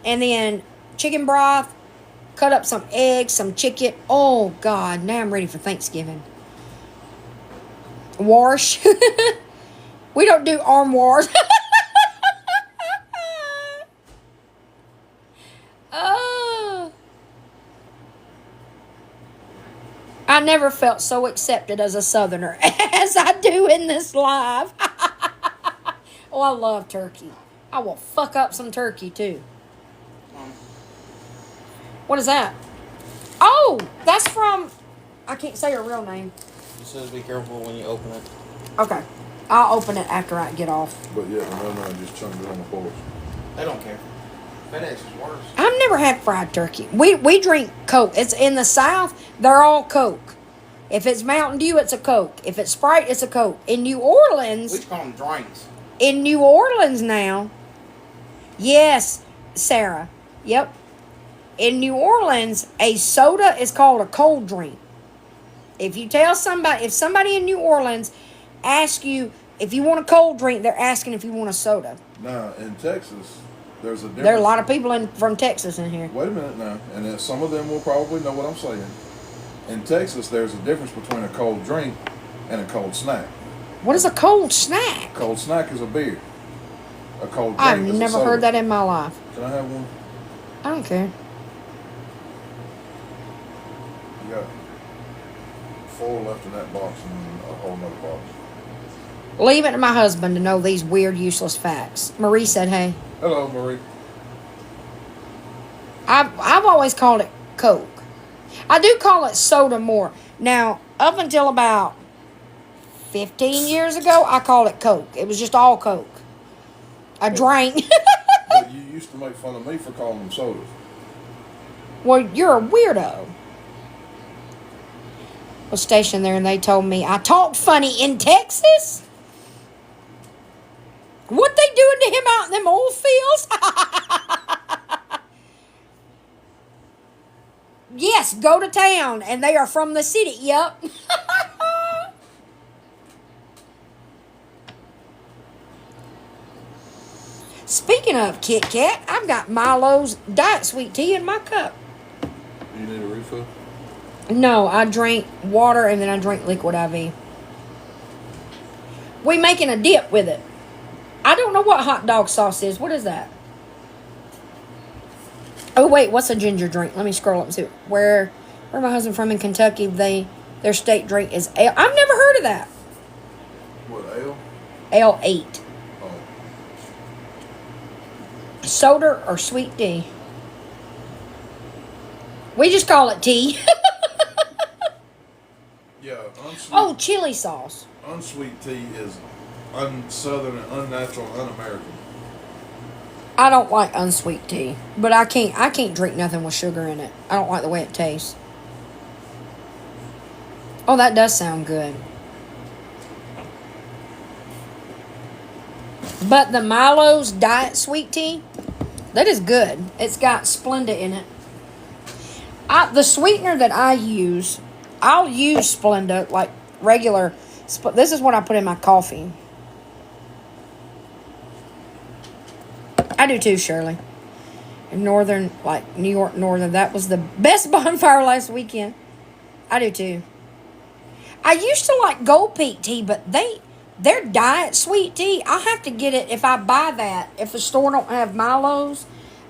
and then chicken broth, cut up some eggs, some chicken. Oh, God, now I'm ready for Thanksgiving. Wash. We don't do arm wars. Oh. I never felt so accepted as a Southerner as I do in this live. Oh, I love turkey. I will fuck up some turkey too. What is that? Oh, that's from, I can't say her real name. It says be careful when you open it. Okay. I'll open it after I get off. but yeah, the mailman just chunked it on the porch. They don't care. FedEx is worse. I've never had fried turkey. We drink Coke. It's in the South, they're all Coke. If it's Mountain Dew, it's a Coke. If it's Sprite, it's a Coke. In New We Orleans, just call them drinks. in New Orleans now, yes, Sarah, yep. In New Orleans, a soda is called a cold drink. If you tell somebody, if somebody in New Orleans asks you if you want a cold drink, they're asking if you want a soda. Now, in Texas, there's a difference. There are a lot of people from Texas in here. Wait a minute now, and then some of them will probably know what I'm saying. In Texas, there's a difference between a cold drink and a cold snack. What is a cold snack? Cold snack is a beer. A cold drink I've is a never soda. heard that in my life. Can I have one? I don't care. You got 4 left in that box and a whole nother box. Leave it to my husband to know these weird, useless facts. Marie said, hey. Hello, Marie. I've always called it Coke. I do call it soda more. Now, up until about 15 years ago, I called it Coke. It was just all Coke. I drank. But you used to make fun of me for calling them sodas. Well, you're a weirdo. I was stationed there and they told me I talked funny in Texas. What they doing to him out in them oil fields? Yes, go to town. And they are from the city. Yep. Speaking Speaking of Kit Kat, I've got Milo's Diet Sweet Tea in my cup. You need a refill? No, I drank water and then I drank liquid IV. We making a dip with it. I don't know what hot dog sauce is. What is that? Oh wait, what's a ginger drink? Let me scroll up and see where my husband from in Kentucky. Their state drink is ale. I've never heard of that. What, ale? Ale 8. Oh. Soda or sweet tea? We just call it tea. Yeah, unsweet. Oh, chili sauce. Unsweet tea is un-Southern and unnatural, un-American. I don't like unsweet tea, but I can't drink nothing with sugar in it. I don't like the way it tastes. Oh, that does sound good. But the Milo's Diet Sweet Tea, that is good. It's got Splenda in it. The sweetener that I use, I'll use Splenda like regular. This is what I put in my coffee. I do too, Shirley. In Northern, like New York Northern, that was the best bonfire last weekend. I do too. I used to like Gold Peak tea, but their Diet Sweet Tea, I have to get it if I buy that. If the store don't have Milo's,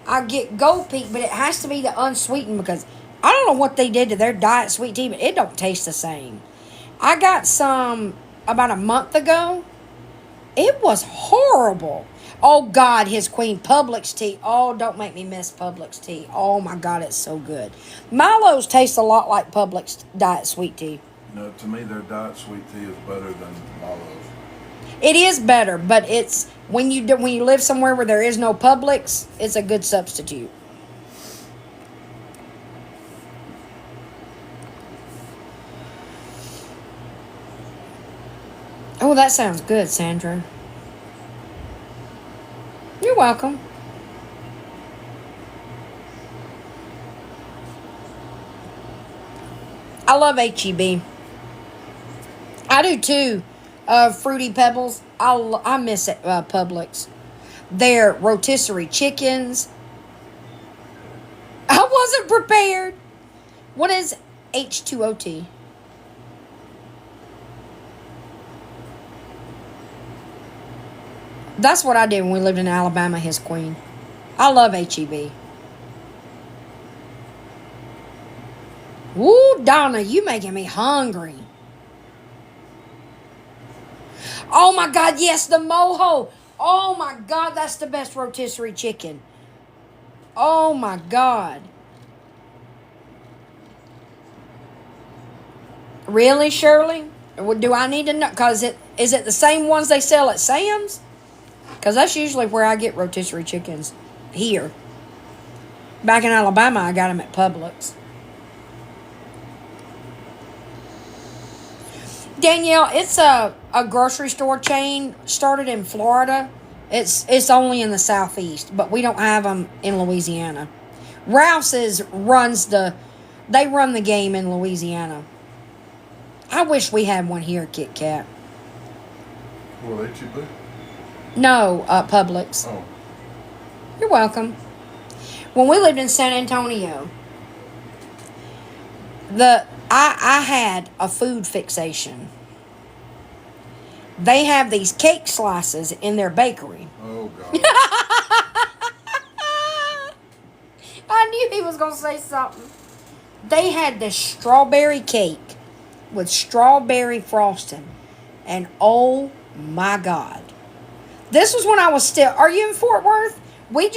I get Gold Peak, but it has to be the unsweetened because I don't know what they did to their Diet Sweet Tea, but it don't taste the same. I got some about a month ago. It was horrible. Oh, God, his queen, Publix tea. Oh, don't make me miss Publix tea. Oh, my God, it's so good. Milo's tastes a lot like Publix Diet Sweet Tea. No, to me, their Diet Sweet Tea is better than Milo's. It is better, but it's when you live somewhere where there is no Publix, it's a good substitute. Oh, that sounds good, Sandra. You're welcome. I love HEB. I do too. Fruity Pebbles. I miss it, Publix. Their rotisserie chickens. I wasn't prepared. What is H2OT? That's what I did when we lived in Alabama, his queen. I love HEB. Woo, Donna, you making me hungry. Oh my God, yes, the mojo. Oh my God, that's the best rotisserie chicken. Oh my God. Really, Shirley? Do I need to know? Because is it the same ones they sell at Sam's? Because that's usually where I get rotisserie chickens here. Back in Alabama, I got them at Publix. Danielle, it's a grocery store chain started in Florida. It's only in the southeast, but we don't have them in Louisiana. Rouse's run the game in Louisiana. I wish we had one here, Kit Kat. Well, HEB? No, Publix. Oh. You're welcome. When we lived in San Antonio, I had a food fixation. They have these cake slices in their bakery. Oh, God. I knew he was going to say something. They had this strawberry cake with strawberry frosting. And oh my God. This was when I was still... Are you in Fort Worth? We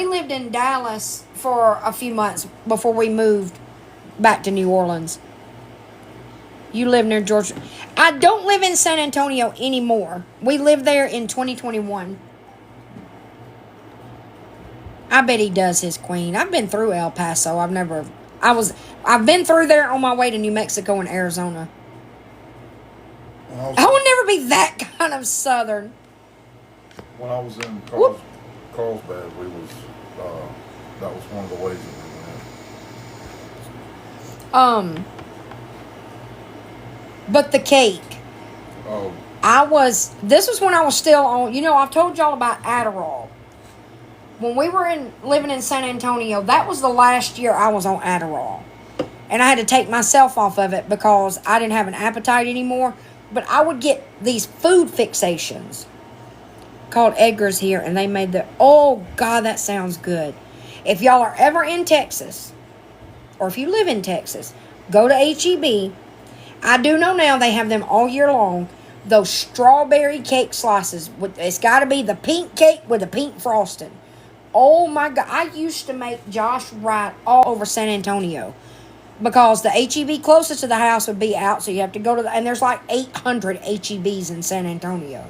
lived in Dallas for a few months before we moved back to New Orleans. You live near Georgia. I don't live in San Antonio anymore. We lived there in 2021. I bet he does, his queen. I've been through El Paso. I've been through there on my way to New Mexico and Arizona. I will never be that kind of Southern. When I was in Carlsbad, that was one of the ways that we went. But the cake. Oh. This was when I was still on, I've told y'all about Adderall. when we were living in San Antonio, that was the last year I was on Adderall. And I had to take myself off of it because I didn't have an appetite anymore. But I would get these food fixations called Edgar's here, and they made oh God, that sounds good. If y'all are ever in Texas, or if you live in Texas, go to HEB. I do know now they have them all year long. Those strawberry cake slices. It's got to be the pink cake with the pink frosting. Oh my God. I used to make Josh write all over San Antonio. Because the HEB closest to the house would be out. So you have to go to and there's like 800 HEBs in San Antonio.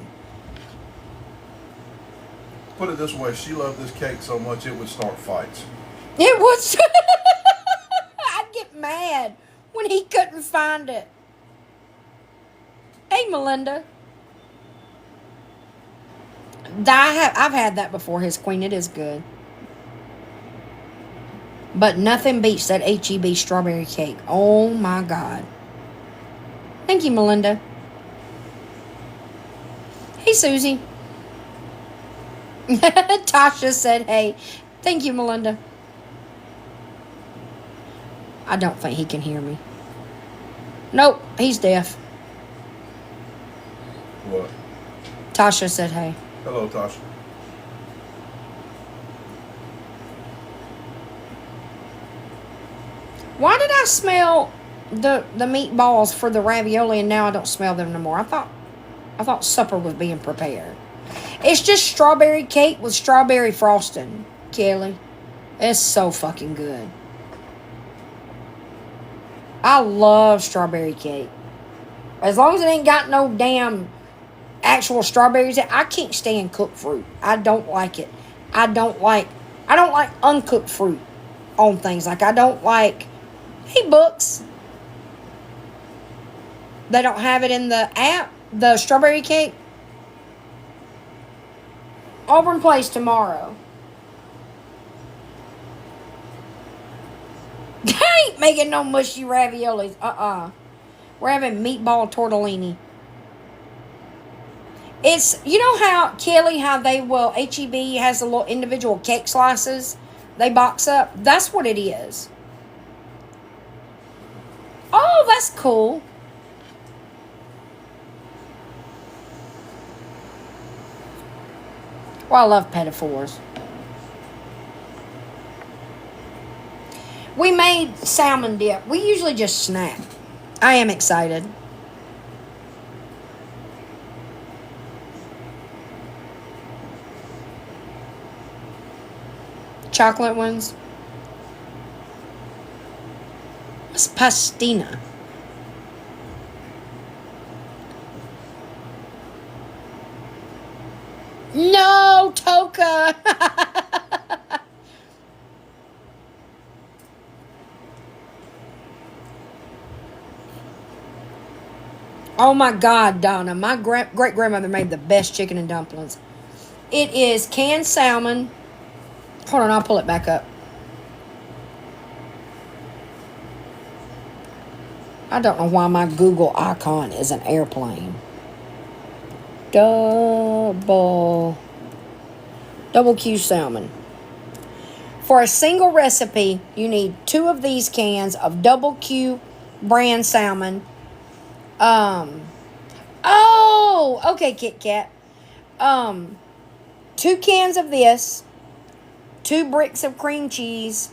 Put it this way, she loved this cake so much it would start fights. It was. I'd get mad when he couldn't find it. Hey, Melinda. I've had that before, his queen. It is good. But nothing beats that HEB strawberry cake. Oh, my God. Thank you, Melinda. Hey, Susie. Tasha said, hey. Thank you, Melinda. I don't think he can hear me. Nope, he's deaf. What? Tasha said, hey. Hello, Tasha. Why did I smell the meatballs for the ravioli and now I don't smell them no more? I thought supper was being prepared. It's just strawberry cake with strawberry frosting, Kelly. It's so fucking good. I love strawberry cake. As long as it ain't got no damn actual strawberries, I can't stand cooked fruit. I don't like it. I don't like uncooked fruit on things. Like I don't like. Hey, Books. They don't have it in the app, the strawberry cake. Auburn Place tomorrow. They ain't making no mushy raviolis. We're having meatball tortellini. It's, you know how, Kelly, how they will, HEB has the little individual cake slices they box up? That's what it is. Oh, that's cool. Well, I love Petitfours. We made salmon dip. We usually just snack. I am excited. Chocolate ones. What's pastina? No, Toka. Oh my God, Donna. My great-grandmother made the best chicken and dumplings. It is canned salmon. Hold on, I'll pull it back up. I don't know why my Google icon is an airplane. Double Q salmon. For a single recipe, you need 2 of these cans of Double Q brand salmon. Oh, okay, Kit Kat. 2 cans of this, 2 bricks of cream cheese.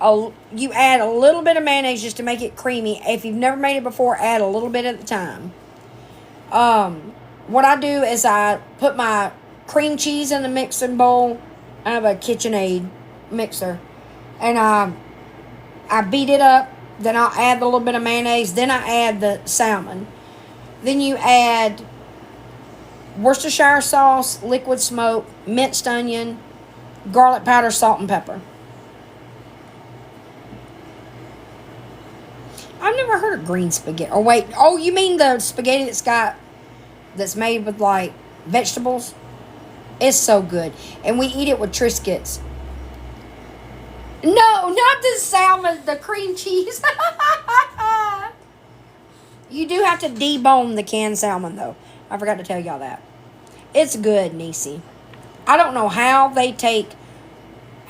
You add a little bit of mayonnaise just to make it creamy. If you've never made it before, add a little bit at a time. What I do is I put my cream cheese in the mixing bowl. I have a KitchenAid mixer. And I beat it up. Then I'll add a little bit of mayonnaise. Then I add the salmon. Then you add Worcestershire sauce, liquid smoke, minced onion, garlic powder, salt, and pepper. I've never heard of green spaghetti. Oh, wait. Oh, you mean the spaghetti that's made with, like, vegetables? It's so good. And we eat it with Triscuits. No, not the salmon, the cream cheese. You do have to debone the canned salmon, though. I forgot to tell y'all that. It's good, Niecy. I don't know how they take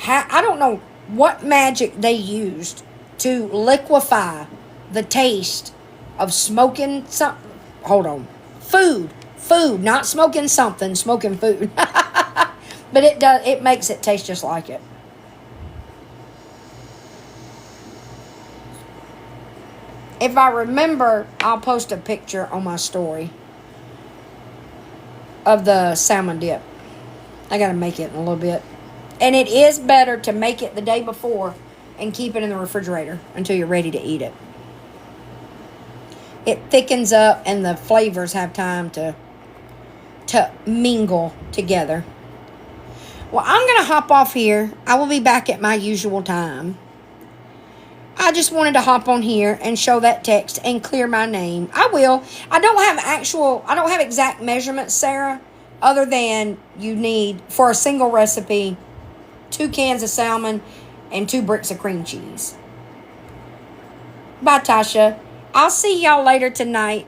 I don't know what magic they used to liquefy the taste of smoking some. Hold on, food, not smoking something, smoking food. But it does. It makes it taste just like it. If I remember, I'll post a picture on my story of the salmon dip. I gotta make it in a little bit. And it is better to make it the day before and keep it in the refrigerator until you're ready to eat it. It thickens up and the flavors have time to mingle together. Well, I'm going to hop off here. I will be back at my usual time. I just wanted to hop on here and show that text and clear my name. I will. I don't have exact measurements, Sarah, other than you need, for a single recipe, 2 cans of salmon and 2 bricks of cream cheese. Bye, Tasha. I'll see y'all later tonight.